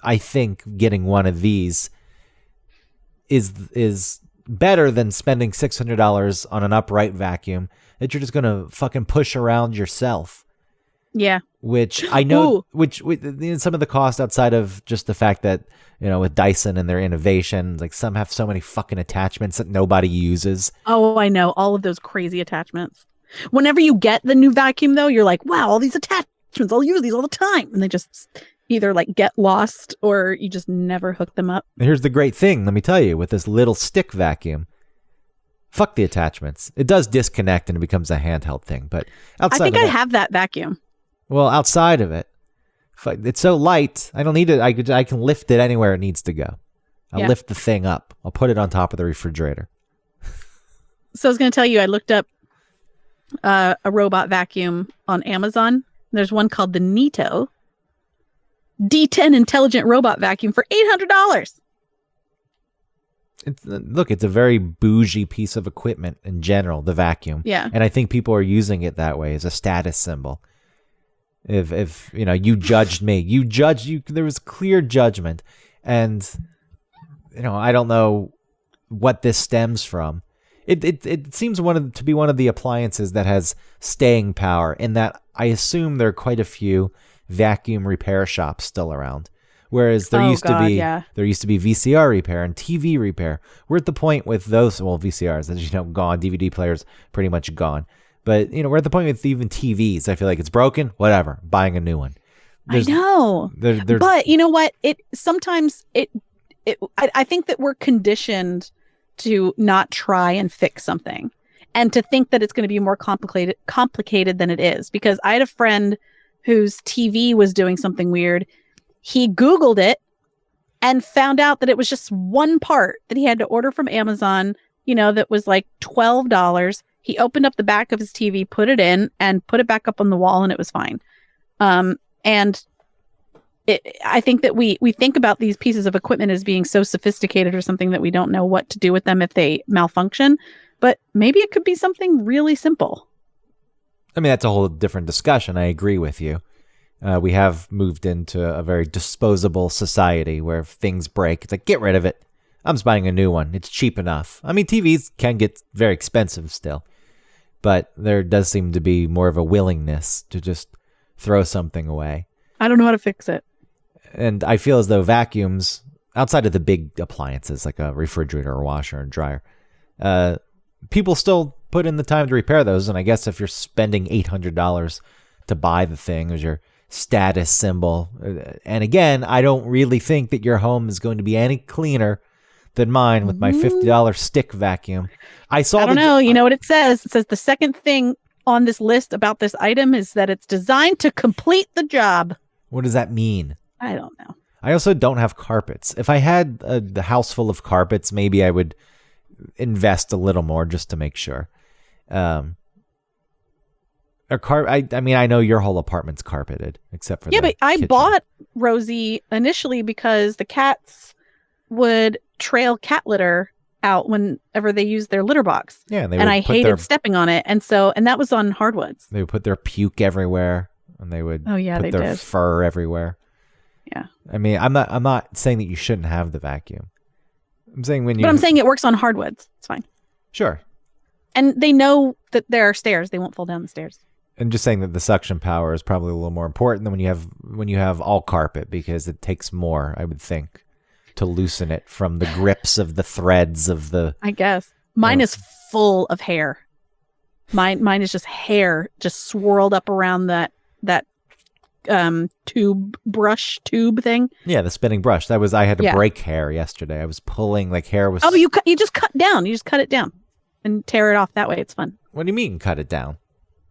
I think getting one of these is better than spending $600 on an upright vacuum that you're just going to fucking push around yourself.
Yeah.
Which I know, which some of the cost outside of just the fact that, with Dyson and their innovation, like some have so many fucking attachments that nobody uses.
Oh, I know. All of those crazy attachments. Whenever you get the new vacuum, though, you're like, wow, all these attachments, I'll use these all the time. And they just either like get lost or you just never hook them up.
Here's the great thing. Let me tell you, with this little stick vacuum, fuck the attachments. It does disconnect and it becomes a handheld thing. But outside
I think I have that vacuum.
Well, outside of it, it's so light. I don't need it. I can lift it anywhere it needs to go. I'll lift the thing up. I'll put it on top of the refrigerator.
So I was going to tell you, I looked up a robot vacuum on Amazon. There's one called the Neato D10 Intelligent Robot Vacuum for $800.
It's a very bougie piece of equipment in general, the vacuum.
Yeah.
And I think people are using it that way as a status symbol. If you judged me, there was clear judgment. And, I don't know what this stems from. It seems to be one of the appliances that has staying power, in that I assume there are quite a few vacuum repair shops still around. Whereas there used to be VCR repair and TV repair. We're at the point with those, VCRs, as you know, gone. DVD players pretty much gone. But, we're at the point with even TVs. I feel like it's broken, whatever, buying a new one.
I know. But you know what? I think that we're conditioned to not try and fix something and to think that it's going to be more complicated than it is. Because I had a friend whose TV was doing something weird. He Googled it and found out that it was just one part that he had to order from Amazon, that was like $12. He opened up the back of his TV, put it in, and put it back up on the wall, and it was fine. And I think that we think about these pieces of equipment as being so sophisticated or something that we don't know what to do with them if they malfunction. But maybe it could be something really simple.
I mean, that's a whole different discussion. I agree with you. We have moved into a very disposable society where if things break, it's like, get rid of it. I'm just buying a new one. It's cheap enough. I mean, TVs can get very expensive still, but there does seem to be more of a willingness to just throw something away.
I don't know how to fix it.
And I feel as though vacuums, outside of the big appliances like a refrigerator or washer and dryer, people still put in the time to repair those. And I guess if you're spending $800 to buy the thing as your status symbol, and again, I don't really think that your home is going to be any cleaner than mine with my $50 stick vacuum. I don't
know. You know what it says? It says the second thing on this list about this item is that it's designed to complete the job.
What does that mean?
I don't know.
I also don't have carpets. If I had the house full of carpets, maybe I would invest a little more just to make sure. I mean, I know your whole apartment's carpeted, except for
but I bought Rosie initially because the cats would trail cat litter out whenever they used their litter box.
Yeah,
and I hated stepping on it, and that was on hardwoods.
They would put their puke everywhere, and they would put their fur everywhere.
Yeah.
I mean, I'm not saying that you shouldn't have the vacuum. I'm saying
But I'm saying it works on hardwoods. It's fine.
Sure.
And they know that there are stairs. They won't fall down the stairs.
I'm just saying that the suction power is probably a little more important than when you have all carpet, because it takes more, I would think, to loosen it from the grips of the threads of the...
I guess. Mine is full of hair. Mine is just hair just swirled up around that brush tube thing.
Yeah, the spinning brush. I had to break hair yesterday. I was pulling, like, hair was...
Oh, you just cut down. You just cut it down and tear it off that way. It's fun.
What do you mean cut it down?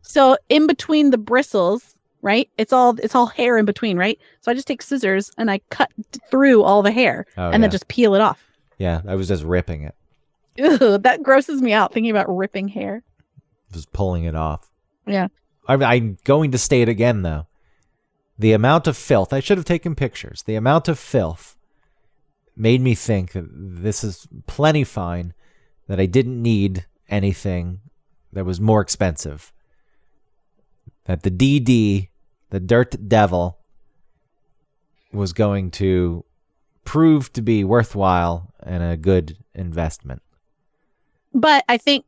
So in between the bristles, right? It's all hair in between, right? So I just take scissors and I cut through all the hair and then just peel it off.
Yeah, I was just ripping it.
Ew, that grosses me out thinking about ripping hair.
Just pulling it off.
Yeah.
I'm going to state again, though. The amount of filth, I should have taken pictures. The amount of filth made me think that this is plenty fine, that I didn't need anything that was more expensive. That the DD, the dirt devil, was going to prove to be worthwhile and a good investment.
But I think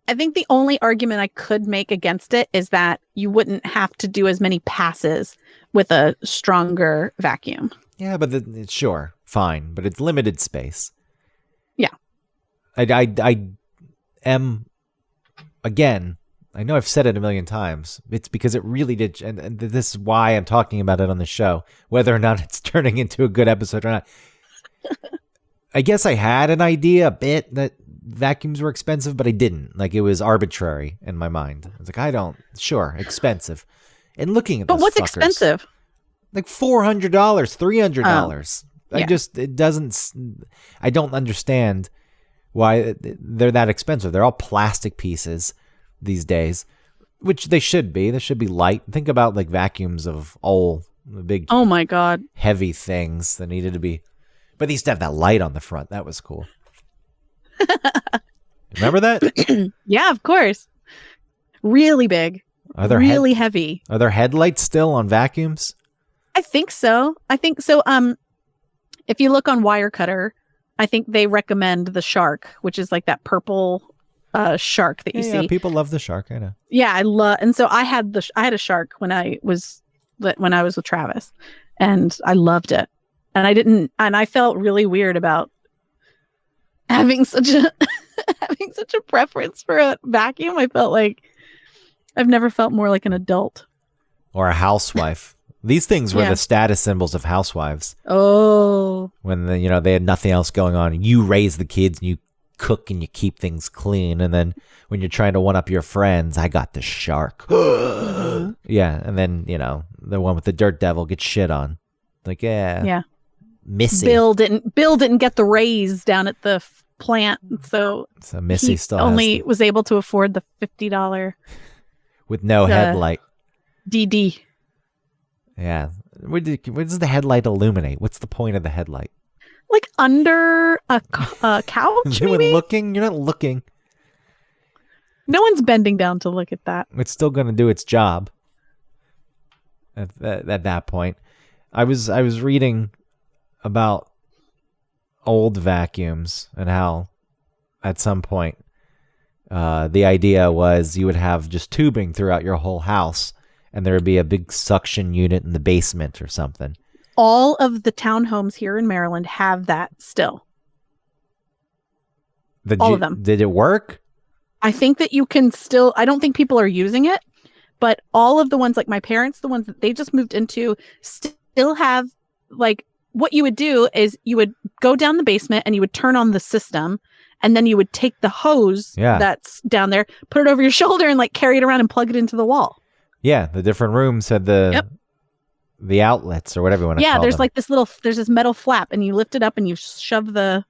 the only argument I could make against it is that you wouldn't have to do as many passes with a stronger vacuum.
Yeah, but sure, fine, but it's limited space.
Yeah.
I am, again, I know I've said it a million times. It's because it really did, and this is why I'm talking about it on the show, whether or not it's turning into a good episode or not. I guess I had an idea a bit that vacuums were expensive, but I didn't. Like, it was arbitrary in my mind. I was like, sure, expensive. And looking at
but what's fuckers, expensive?
Like $400, $300. I don't understand why they're that expensive. They're all plastic pieces these days, which they should be. They should be light. Think about like vacuums of the big,
oh my God,
heavy things that needed to be, but they used to have that light on the front. That was cool. Remember that?
Yeah, of course. Really big.
Are there
really heavy?
Are there headlights still on vacuums?
I think so. If you look on Wirecutter, I think they recommend the Shark, which is like that purple shark that you see.
Yeah, people love the Shark. I know.
Yeah, and so I had a Shark when I was with Travis, and I loved it. And I felt really weird about having such a preference for a vacuum. I felt like I've never felt more like an adult.
Or a housewife. These things were
Yeah.
the status symbols of housewives.
Oh.
When they had nothing else going on. You raise the kids and you cook and you keep things clean. And then when you're trying to one up your friends, I got the shark. Yeah. And then, the one with the dirt devil gets shit on. Like,
Yeah.
Missy.
Bill didn't get the raise down at the plant, so
Missy
he
still
only was able to afford the $50
with no headlight.
DD.
Yeah. What does the headlight illuminate? What's the point of the headlight?
Like under a couch,
You're
maybe?
looking. You're not looking.
No one's bending down to look at that.
It's still going to do its job. At that point, I was reading about old vacuums and how at some point the idea was you would have just tubing throughout your whole house and there would be a big suction unit in the basement or something.
All of the townhomes here in Maryland have that still. All of them.
Did it work?
I think that you can still, I don't think people are using it, but all of the ones like my parents, the ones that they just moved into, still have, like, what you would do is you would go down the basement and you would turn on the system, and then you would take the hose that's down there, put it over your shoulder, and like carry it around and plug it into the wall.
Yeah, the different rooms had the outlets or whatever you want to call them.
Yeah, there's like there's this metal flap, and you lift it up and you shove the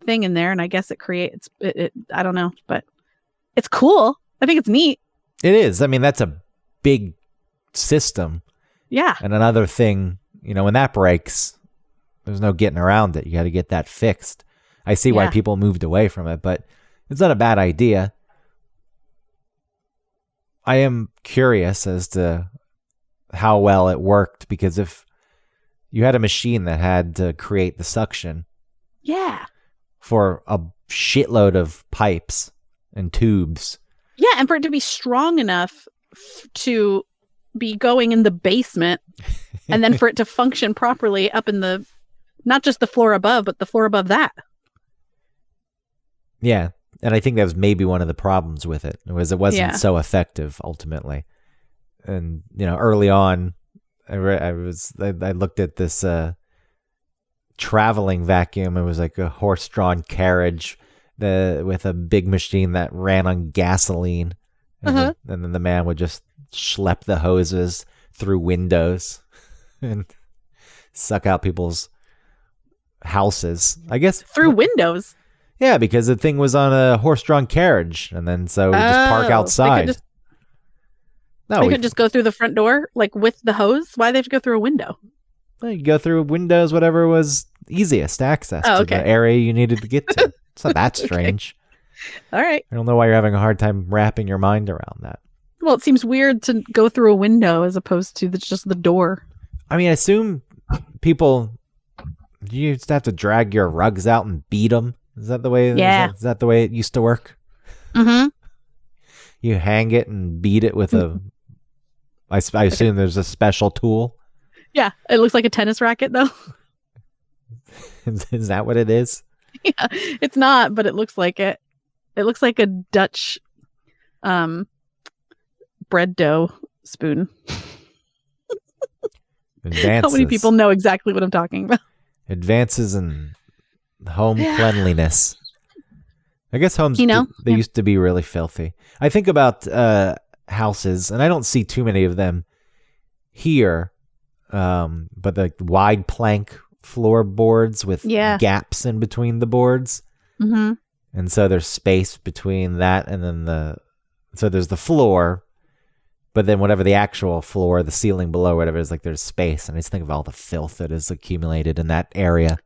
thing in there, and I guess it creates it. I don't know, but it's cool. I think it's neat.
It is. I mean, that's a big system.
Yeah.
And another thing, when that breaks, there's no getting around it. You got to get that fixed. I see why people moved away from it, but it's not a bad idea. I am curious as to how well it worked, because if you had a machine that had to create the suction for a shitload of pipes and tubes.
Yeah, and for it to be strong enough to be going in the basement and then for it to function properly up in the, not just the floor above, but the floor above that.
Yeah. And I think that was maybe one of the problems with it, was it wasn't so effective ultimately. And, early on, I looked at this traveling vacuum. It was like a horse-drawn carriage with a big machine that ran on gasoline. And then the man would just schlep the hoses through windows and suck out people's houses, I guess.
Through windows?
Yeah, because the thing was on a horse-drawn carriage, and then so we just park outside.
They could just go through the front door, like with the hose? Why do they have to go through a window?
Well, you go through windows, whatever was easiest access to the area you needed to get to. It's not that strange.
All right.
I don't know why you're having a hard time wrapping your mind around that.
Well, it seems weird to go through a window as opposed to just the door.
I mean, I assume people, you just have to drag your rugs out and beat them. Is that the way?
Yeah.
Is that the way it used to work?
Mm-hmm.
You hang it and beat it with a. I assume there's a special tool.
Yeah, it looks like a tennis racket, though.
Is that what it is?
Yeah, it's not, but it looks like it. It looks like a Dutch, bread dough spoon.
Advances.
How many people know exactly what I'm talking about?
Advances in home cleanliness. I guess homes, they used to be really filthy. I think about houses, and I don't see too many of them here, but the wide plank floorboards with gaps in between the boards.
Mm-hmm.
And so there's space between that and then so there's the floor, but then whatever the actual floor, the ceiling below, whatever, is like there's space. And I just think of all the filth that is accumulated in that area.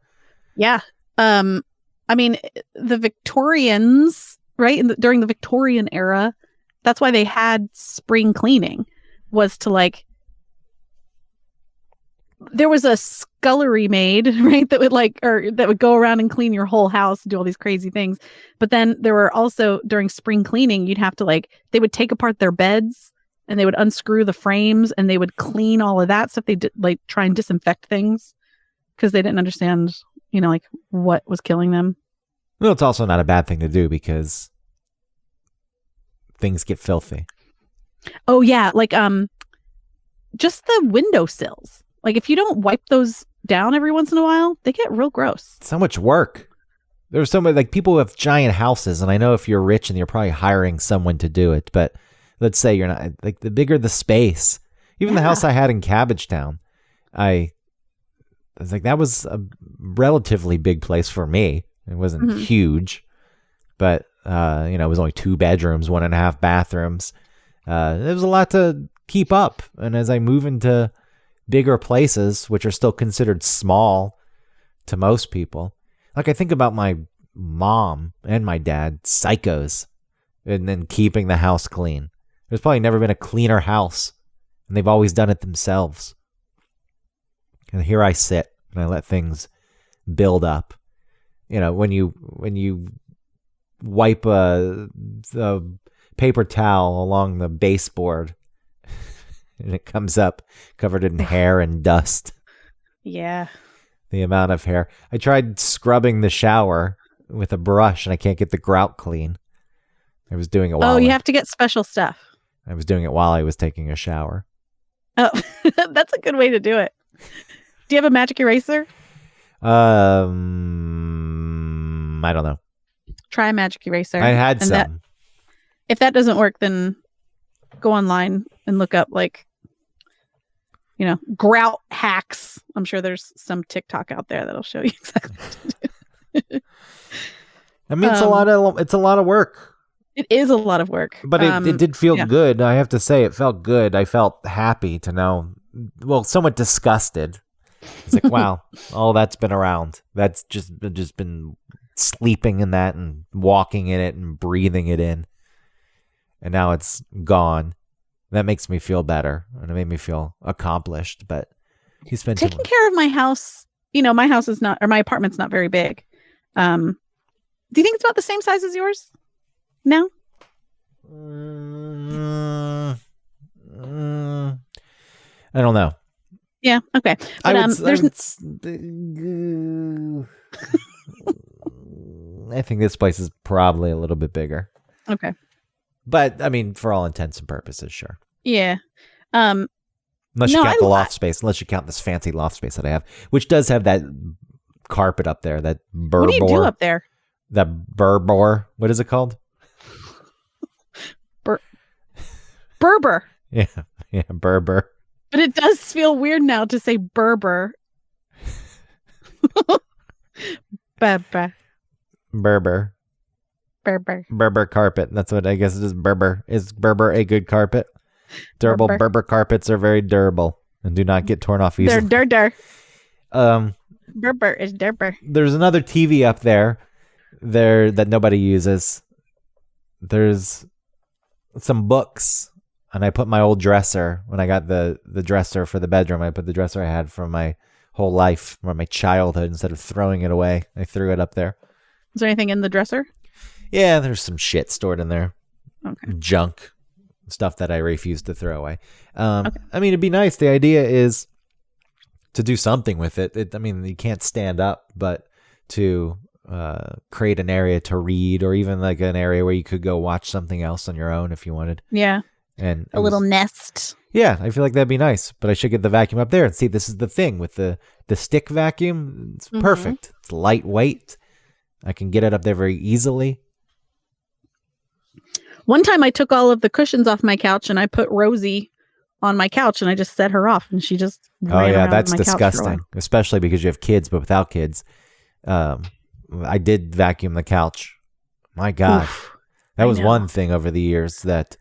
Yeah. I mean, the Victorians, right? During the Victorian era, that's why they had spring cleaning, was to there was a scullery maid, right? That would go around and clean your whole house, do all these crazy things. But then there were also, during spring cleaning, you'd have to they would take apart their beds and they would unscrew the frames and they would clean all of that stuff. They did try and disinfect things because they didn't understand, what was killing them.
Well, it's also not a bad thing to do because things get filthy.
Oh yeah, like just the windowsills. Like if you don't wipe those down every once in a while, they get real gross.
So much work. There's so many, like, people who have giant houses, and I know if you're rich and you're probably hiring someone to do it, but let's say you're not, like, the bigger the space. Even the house I had in Cabbagetown, I was like, that was a relatively big place for me. It wasn't huge, but it was only 2 bedrooms, 1.5 bathrooms. There was a lot to keep up, and as I move into bigger places, which are still considered small to most people, like I think about my mom and my dad, psychos, and then keeping the house clean. There's probably never been a cleaner house, and they've always done it themselves. And here I sit and I let things build up. When you wipe a paper towel along the baseboard and it comes up covered in hair and dust.
Yeah.
The amount of hair. I tried scrubbing the shower with a brush and I can't get the grout clean. I was doing it while
you have to get special stuff.
I was doing it while I was taking a shower.
Oh, that's a good way to do it. Do you have a magic eraser?
I don't know.
Try a magic eraser.
I had some.
If that doesn't work, then go online and look up grout hacks. I'm sure there's some TikTok out there that'll show you exactly what to do.
I mean, it's a lot of work.
It is a lot of work.
But it did feel good. I have to say, it felt good. I felt happy to know, somewhat disgusted. It's like, wow, all that's been around. That's just been sleeping in that and walking in it and breathing it in. And now it's gone. That makes me feel better. And it made me feel accomplished. But he spent
taking care of my house. My house is not, or my apartment's not very big. Do you think it's about the same size as yours now?
I don't know.
Yeah. Okay. But
I think this place is probably a little bit bigger.
Okay.
But I mean, for all intents and purposes, sure.
Yeah.
Unless you count the loft space, unless you count this fancy loft space that I have, which does have that carpet up there, that Burbor.
What do you do up there?
That Burbor. What is it called?
Berber.
Yeah, Berber.
But it does feel weird now to say Berber. Berber.
Berber carpet. That's what I guess it is. Berber. Is Berber a good carpet? Durable Berber carpets are very durable and do not get torn off easily.
They're Berber is Derber.
There's another TV up there that nobody uses. There's some books, and I put my old dresser when I got the dresser for the bedroom. I put the dresser I had from my whole life, from my childhood. Instead of throwing it away, I threw it up there.
Is there anything in the dresser?
Yeah, there's some shit stored in there.
Okay.
Junk. Stuff that I refuse to throw away. Okay. I mean, it'd be nice. The idea is to do something with it. I mean, you can't stand up, but to create an area to read, or even like an area where you could go watch something else on your own if you wanted.
Yeah.
And
a little nest.
Yeah, I feel like that'd be nice. But I should get the vacuum up there and see. This is the thing with the stick vacuum. It's perfect. It's lightweight. I can get it up there very easily.
One time I took all of the cushions off my couch and I put Rosie on my couch and I just set her off and she just ran around
that's
my couch
disgusting, especially because you have kids. But without kids, I did vacuum the couch. My God.
Oof,
that was one thing over the years that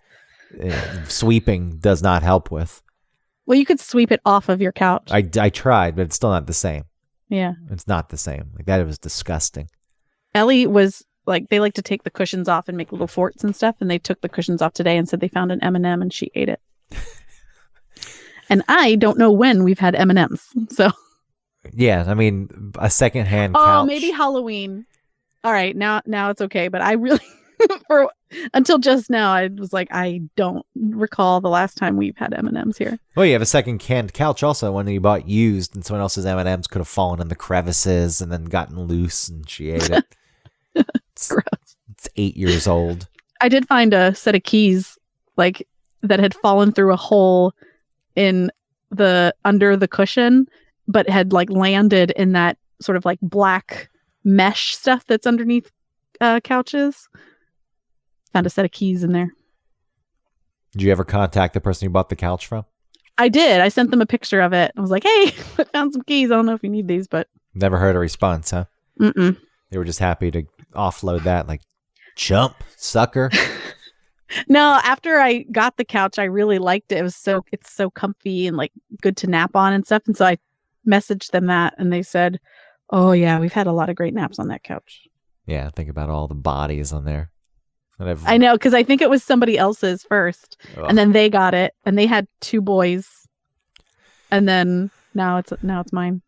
sweeping does not help with.
Well, you could sweep it off of your couch.
I tried, but it's still not the same.
Yeah.
It's not the same. Like that, it was disgusting.
Ellie was like, they like to take the cushions off and make little forts and stuff. And they took the cushions off today and said they found an M&M and she ate it. And I don't know when we've had M&Ms. So.
Yeah. I mean, a secondhand
couch.
couch.
Oh, maybe Halloween. All right. Now it's okay. But I really, until just now, I was like, I don't recall the last time we've had M&Ms here.
Well, you have a second-hand couch also, one that you bought used, and someone else's M&Ms could have fallen in the crevices and then gotten loose, and she ate it. It's 8 years old.
I did find a set of keys, like that had fallen through a hole in the under the cushion, but had like landed in that sort of like black mesh stuff that's underneath couches. Found a set of keys in there.
Did you ever contact the person you bought the couch from?
I did. I sent them a picture of it. I was like, hey, I found some keys. I don't know if you need these, but
Never heard a response, huh?
mm-mm.
They were just happy to offload that, like, jump, sucker.
No, after I got the couch, I really liked it. It's so comfy and like good to nap on and stuff. And so I messaged them that, and they said, "Oh yeah, we've had a lot of great naps on that couch."
Yeah, think about all the bodies on there.
I know, because I think it was somebody else's first, and then they got it, and they had 2 boys, and then now it's mine.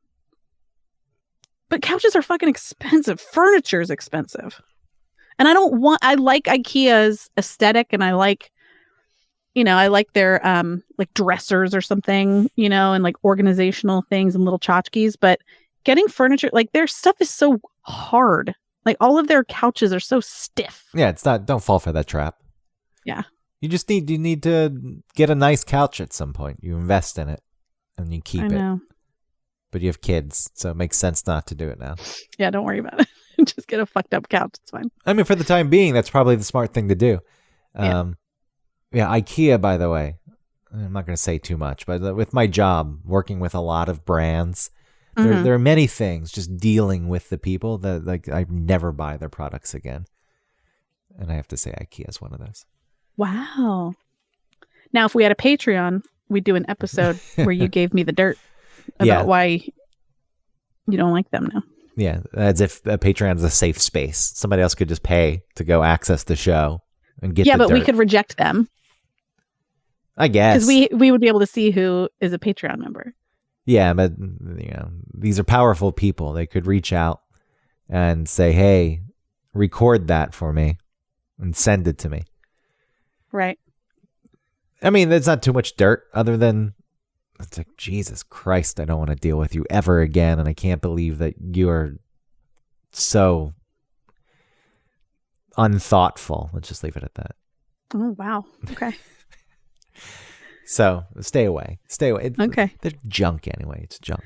But couches are fucking expensive. Furniture is expensive. And I like IKEA's aesthetic, and I like their like dressers or something, and like organizational things and little tchotchkes. But getting furniture, like their stuff is so hard. Like all of their couches are so stiff.
Yeah, it's not. Don't fall for that trap.
Yeah.
You need to get a nice couch at some point. You invest in it, and you keep
I
it.
know.
But you have kids, so it makes sense not to do it now.
Yeah, don't worry about it. Just get a fucked up couch. It's fine.
I mean, for the time being, that's probably the smart thing to do. Yeah, IKEA, by the way, I'm not going to say too much, but with my job, working with a lot of brands, there are many things just dealing with the people that like I never buy their products again. And I have to say IKEA is one of those.
Wow. Now, if we had a Patreon, we'd do an episode where you gave me the dirt about why you don't like them now.
Yeah, as if Patreon's a safe space. Somebody else could just pay to go access the show and get the
but
dirt.
we could reject them.
I guess.
Because we would be able to see who is a Patreon member.
Yeah, but these are powerful people. They could reach out and say, hey, record that for me and send it to me.
Right.
I mean, there's not too much dirt other than it's like, Jesus Christ, I don't want to deal with you ever again. And I can't believe that you're so unthoughtful. Let's just leave it at that.
Oh, wow. Okay.
So stay away. Stay away.
Okay.
They're junk anyway. It's junk.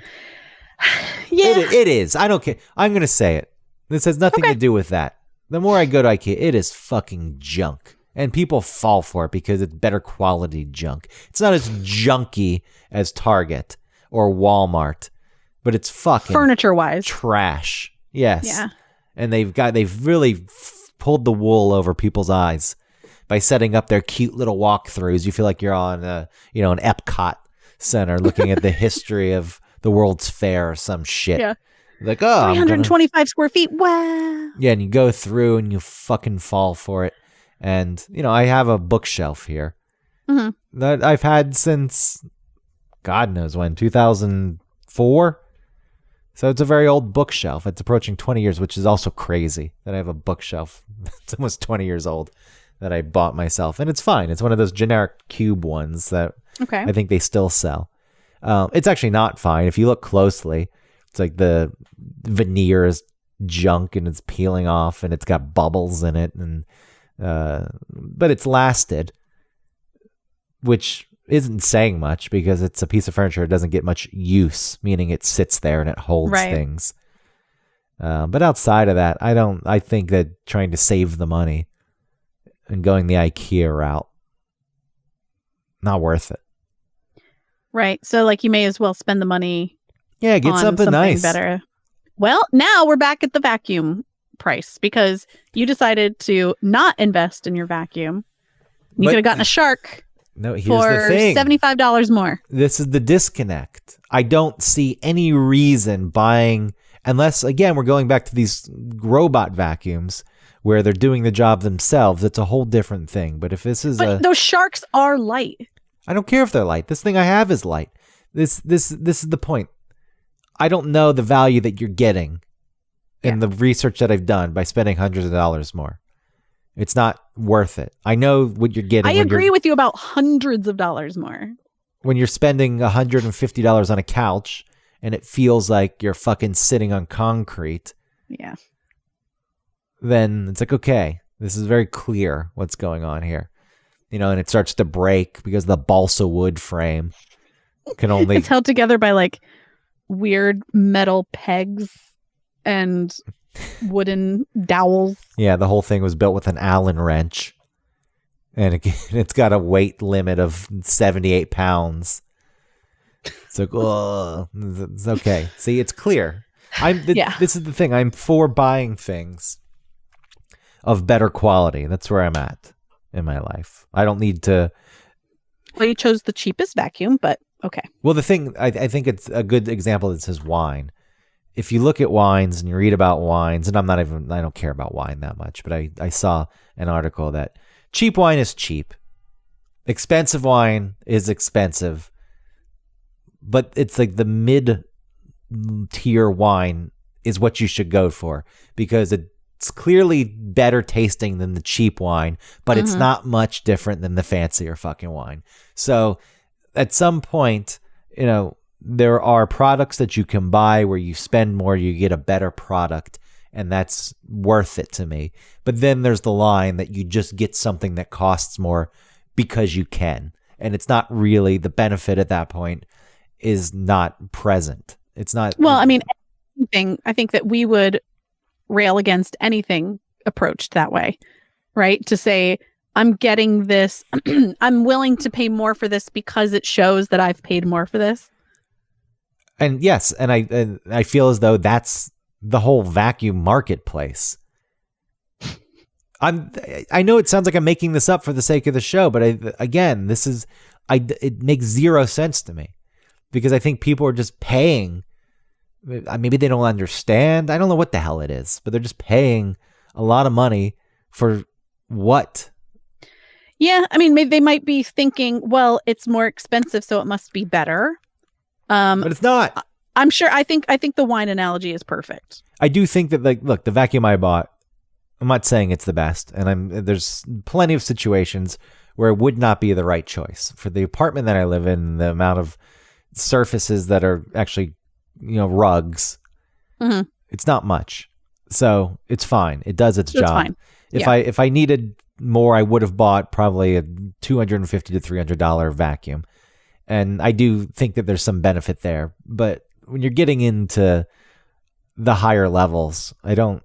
Yeah.
It is. I don't care. I'm going to say it. This has nothing to do with that. The more I go to IKEA, it is fucking junk. And people fall for it because it's better quality junk. It's not as junky as Target or Walmart, but it's fucking
furniture-wise
trash. Yes.
Yeah.
And they've really pulled the wool over people's eyes by setting up their cute little walkthroughs. You feel like you're on an Epcot Center looking at the history of the World's Fair or some shit.
Yeah.
Like,
325 square feet. Wow.
Yeah, and you go through and you fucking fall for it. And, I have a bookshelf here that I've had since God knows when, 2004. So it's a very old bookshelf. It's approaching 20 years, which is also crazy that I have a bookshelf that's almost 20 years old that I bought myself. And it's fine. It's one of those generic cube ones that I think they still sell. It's actually not fine. If you look closely, it's like the veneer is junk and it's peeling off and it's got bubbles in it. And but it's lasted, which isn't saying much because it's a piece of furniture that doesn't get much use, meaning it sits there and it holds things. But outside of that, I think that trying to save the money and going the IKEA route, not worth it.
Right. So like you may as well spend the money.
Yeah, get
on
something nice.
Better. Well, now we're back at the vacuum price because you decided to not invest in your vacuum. You could have gotten a Shark.
No, here's
for
the thing.
$75 more.
This is the disconnect. I don't see any reason buying, unless, again, we're going back to these robot vacuums where they're doing the job themselves. It's a whole different thing. But if this is
those Sharks are light.
I don't care if they're light. This thing I have is light. This is the point. I don't know the value that you're getting in the research that I've done by spending hundreds of dollars more. It's not worth it. I know what you're getting.
I agree with you about hundreds of dollars more.
When you're spending $150 on a couch and it feels like you're fucking sitting on concrete.
Yeah.
Then it's like, okay, this is very clear what's going on here. and it starts to break because the balsa wood frame can only.
It's held together by like weird metal pegs and wooden dowels.
Yeah, the whole thing was built with an Allen wrench. And it's got a weight limit of 78 pounds. It's like, oh, it's okay. See, it's clear. This is the thing. I'm for buying things of better quality. That's where I'm at in my life. I don't need to.
Well, you chose the cheapest vacuum, but okay.
Well, the thing, I think it's a good example that says wine. If you look at wines and you read about wines, and I don't care about wine that much, but I saw an article that cheap wine is cheap. Expensive wine is expensive. But it's like the mid-tier wine is what you should go for because it's clearly better tasting than the cheap wine, but it's not much different than the fancier fucking wine. So at some point, there are products that you can buy where you spend more, you get a better product, and that's worth it to me. But then there's the line that you just get something that costs more because you can. And it's not really the benefit at that point is not present. It's not.
Well, I mean, I think that we would rail against anything approached that way, right? To say, I'm getting this, I'm willing to pay more for this because it shows that I've paid more for this.
And yes, and I feel as though that's the whole vacuum marketplace. I know it sounds like I'm making this up for the sake of the show, but it makes zero sense to me because I think people are just paying. Maybe they don't understand. I don't know what the hell it is, but they're just paying a lot of money for what?
Yeah, I mean, maybe they might be thinking, well, it's more expensive, so it must be better.
But it's not.
I'm sure. I think the wine analogy is perfect.
I do think that, look, the vacuum I bought, I'm not saying it's the best, and there's plenty of situations where it would not be the right choice for the apartment that I live in. The amount of surfaces that are actually, rugs, it's not much, so it's fine. It does its job.
Fine.
If I needed more, I would have bought probably a $250 to $300 vacuum. And I do think that there's some benefit there. But when you're getting into the higher levels, I don't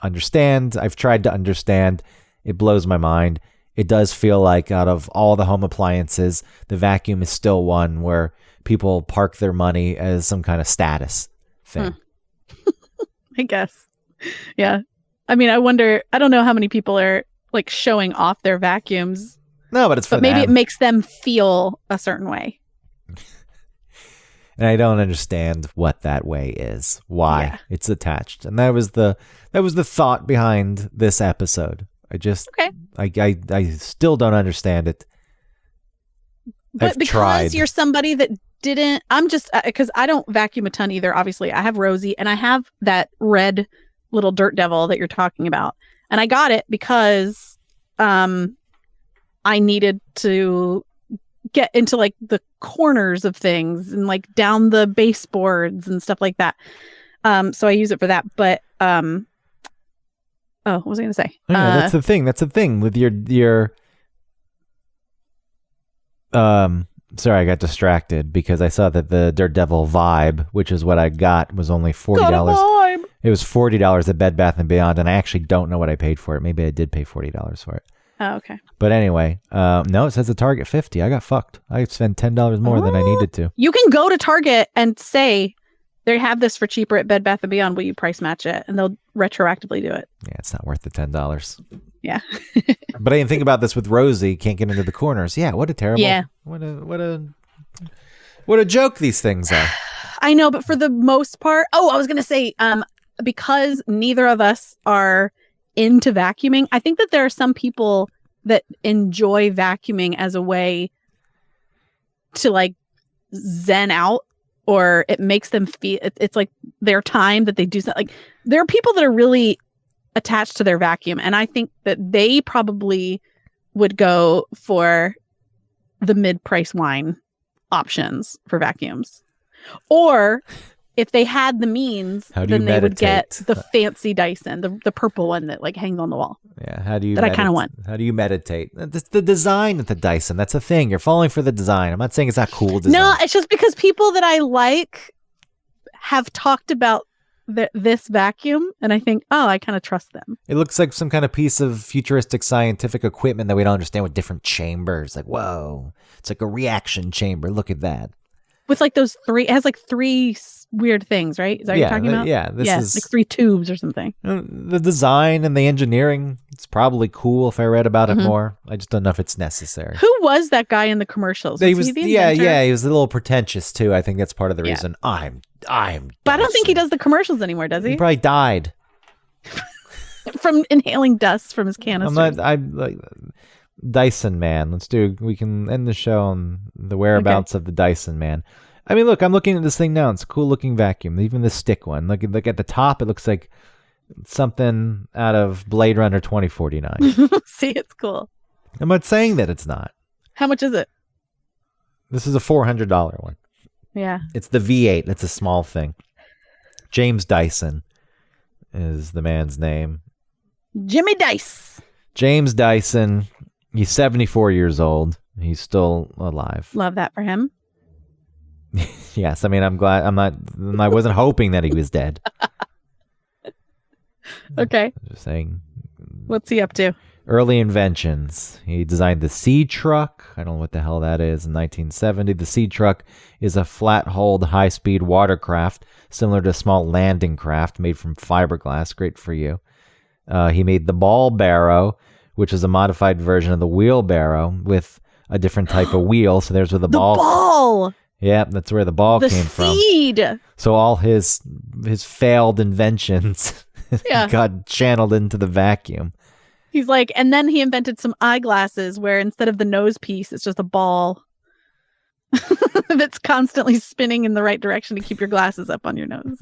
understand. I've tried to understand. It blows my mind. It does feel like out of all the home appliances, the vacuum is still one where people park their money as some kind of status thing.
I guess. Yeah. I mean, I don't know how many people are like showing off their vacuums.
No, but it's for
maybe
them.
It makes them feel a certain way.
And I don't understand what that way is, why it's attached. And that was the thought behind this episode. I still don't understand it.
But
I've
because
tried.
You're somebody that didn't, I'm just, because I don't vacuum a ton either. Obviously, I have Rosie and I have that red little dirt devil that you're talking about. And I got it because I needed to get into like the corners of things and like down the baseboards and stuff like that. So I use it for that. But what was I going to say?
Oh, yeah, that's the thing. That's the thing with your sorry, I got distracted because I saw that the Dirt Devil Vibe, which is what I got, was only $40. It was $40 at Bed Bath & Beyond, and I actually don't know what I paid for it. Maybe I did pay $40 for it.
Oh, okay.
But anyway, no, it says the Target 50. I got fucked. I spent $10 more than I needed to.
You can go to Target and say they have this for cheaper at Bed Bath & Beyond. Will you price match it? And they'll retroactively do it.
Yeah, it's not worth the $10.
Yeah.
But I didn't think about this with Rosie. Can't get into the corners. Yeah, what a terrible.
Yeah.
What a joke these things are.
I know, but for the most part, I was gonna say, because neither of us are into vacuuming, I think that there are some people that enjoy vacuuming as a way to like zen out, or it makes them feel it's like their time that they do something. Like there are people that are really attached to their vacuum, and I think that they probably would go for the mid-price wine options for vacuums, or if they had the means,
How do you
then they would get
meditate?
the fancy Dyson, the purple one that like hangs on the wall.
Yeah, how do you
That I kinda want.
How do you meditate? It's the design of the Dyson. That's the thing. You're falling for the design. I'm not saying it's not cool design.
No, it's just because people that I like have talked about this vacuum, and I think, oh, I kind of trust them.
It looks like some kind of piece of futuristic scientific equipment that we don't understand with different chambers. Like, whoa, it's like a reaction chamber. Look at that.
With like those three, it has like three weird things, right? Is that what you're talking about?
Yeah, this is
like 3 tubes or something.
the design and the engineering. It's probably cool if I read about it more. I just don't know if it's necessary.
Who was that guy in the commercials?
He was,
he the
yeah,
inventor?
he was a little pretentious too. I think that's part of the
Yeah.
reason I'm.
But I don't think he does the commercials anymore, does
He
he?
probably died.
From inhaling dust from his canisters.
I'm like Dyson Man. We can end the show on the whereabouts of the Dyson Man. I mean, look, I'm looking at this thing now. It's a cool looking vacuum. Even the stick one. Look at the top. It looks like something out of Blade Runner 2049.
See, it's cool.
I'm not saying that it's not.
How much is it?
This is a $400 one.
Yeah.
It's the V8. It's a small thing. James Dyson is the man's name.
Jimmy Dice.
James Dyson. He's 74 years old. He's still alive.
Love that for him.
Yes, I mean, I'm glad. I wasn't hoping that he was dead.
Okay.
Just saying.
What's he up to?
Early inventions. He designed the Seed Truck. I don't know what the hell that is. In 1970, the Seed Truck is a flat-hulled, high-speed watercraft similar to a small landing craft made from fiberglass. Great for you. He made the Ball Barrow, which is a modified version of the Wheelbarrow with a different type of wheel. So there's where the
ball.
Yeah, that's where the ball
The
came from.
seed.
So all his failed inventions
Yeah.
got channeled into the vacuum.
He's like, and then he invented some eyeglasses where instead of the nose piece, it's just a ball that's constantly spinning in the right direction to keep your glasses up on your nose.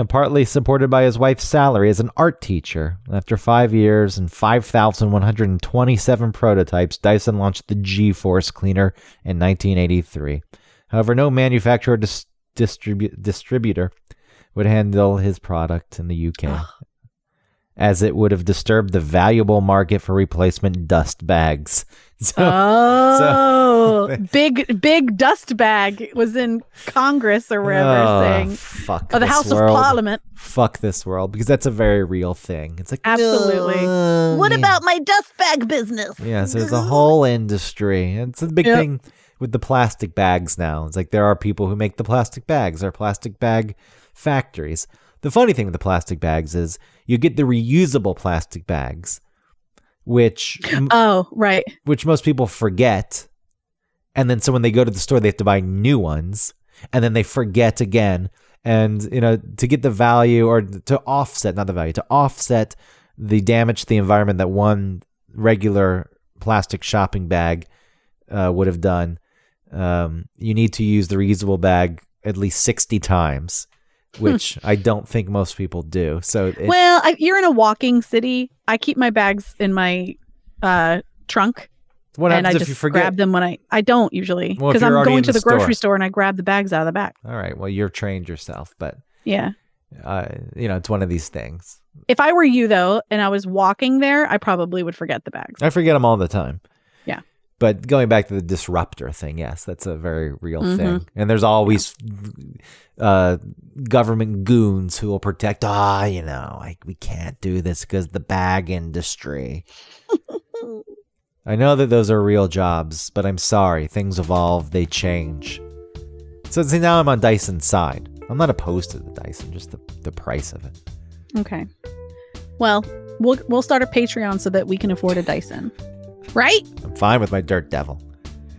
Partly supported by his wife's salary as an art teacher. After 5 years and 5,127 prototypes, Dyson launched the G-Force cleaner in 1983. However, no manufacturer or distributor would handle his product in the UK, as it would have disturbed the valuable market for replacement dust bags.
Big dust bag was in Congress or wherever saying,
fuck
or the
this
House
world.
of Parliament.
Fuck this world, because that's a very real thing. It's like,
Absolutely. What
yeah.
about my dust bag business?
Yes, there's a whole industry. It's a big thing with the plastic bags now. It's like there are people who make the plastic bags. There are plastic bag factories. The funny thing with the plastic bags is you get the reusable plastic bags, which which most people forget. And then so when they go to the store, they have to buy new ones, and then they forget again. And, to get the value, or to offset, not the value, to offset the damage to the environment that one regular plastic shopping bag would have done, you need to use the reusable bag at least 60 times, which I don't think most people do. So,
you're in a walking city. I keep my bags in my trunk.
What
and
happens
I
if you
just
forget?
grab them when I don't usually,
Well, if
because
you're
I'm
already
going
in
to
the
the grocery
store.
store and I grab the bags out of the back.
All right. Well, you're trained yourself, but
Yeah.
it's one of these things.
If I were you though, and I was walking there, I probably would forget the bags.
I forget them all the time.
Yeah.
But going back to the disruptor thing, yes, that's a very real thing. And there's always government goons who will protect, we can't do this because the bag industry. I know that those are real jobs, but I'm sorry. Things evolve. They change. So see, now I'm on Dyson's side. I'm not opposed to the Dyson, just the price of it.
Okay. Well, we'll start a Patreon so that we can afford a Dyson. Right?
I'm fine with my Dirt Devil.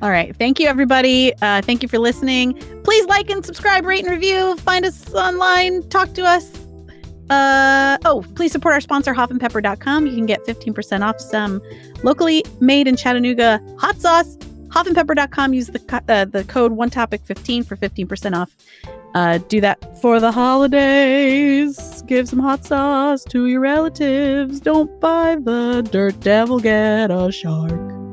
All right. Thank you, everybody. Thank you for listening. Please like and subscribe, rate and review. Find us online. Talk to us. Please support our sponsor, hoffandpepper.com. You can get 15% off some locally made in Chattanooga hot sauce. Hoffandpepper.com. Use the code OneTopic15 for 15% off. Do that for the holidays. Give some hot sauce to your relatives. Don't buy the Dirt Devil, get a shark.